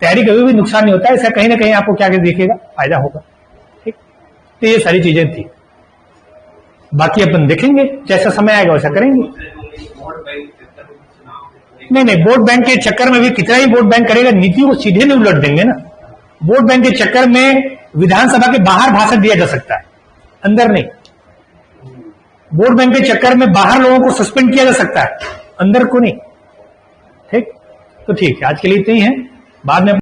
तैयारी कभी भी नुकसान नहीं होता है। इसका कहीं ना कहीं आपको क्या देखिएगा, फायदा होगा। ठीक, तो ये सारी चीजें थी। बाकी अपन देखेंगे, जैसा समय आएगा वैसा करेंगे। नहीं, वोट बैंक के चक्कर में भी कितना ही वोट बैंक करेगा, नीति को सीधे नहीं उलट देंगे ना। वोट बैंक के चक्कर में विधानसभा के बाहर भाषण दिया जा सकता है, अंदर नहीं। वोट बैंक के चक्कर में बाहर लोगों को सस्पेंड किया जा सकता है, अंदर को नहीं। ठीक, तो ठीक है, आज के लिए इतना ही है। बाद में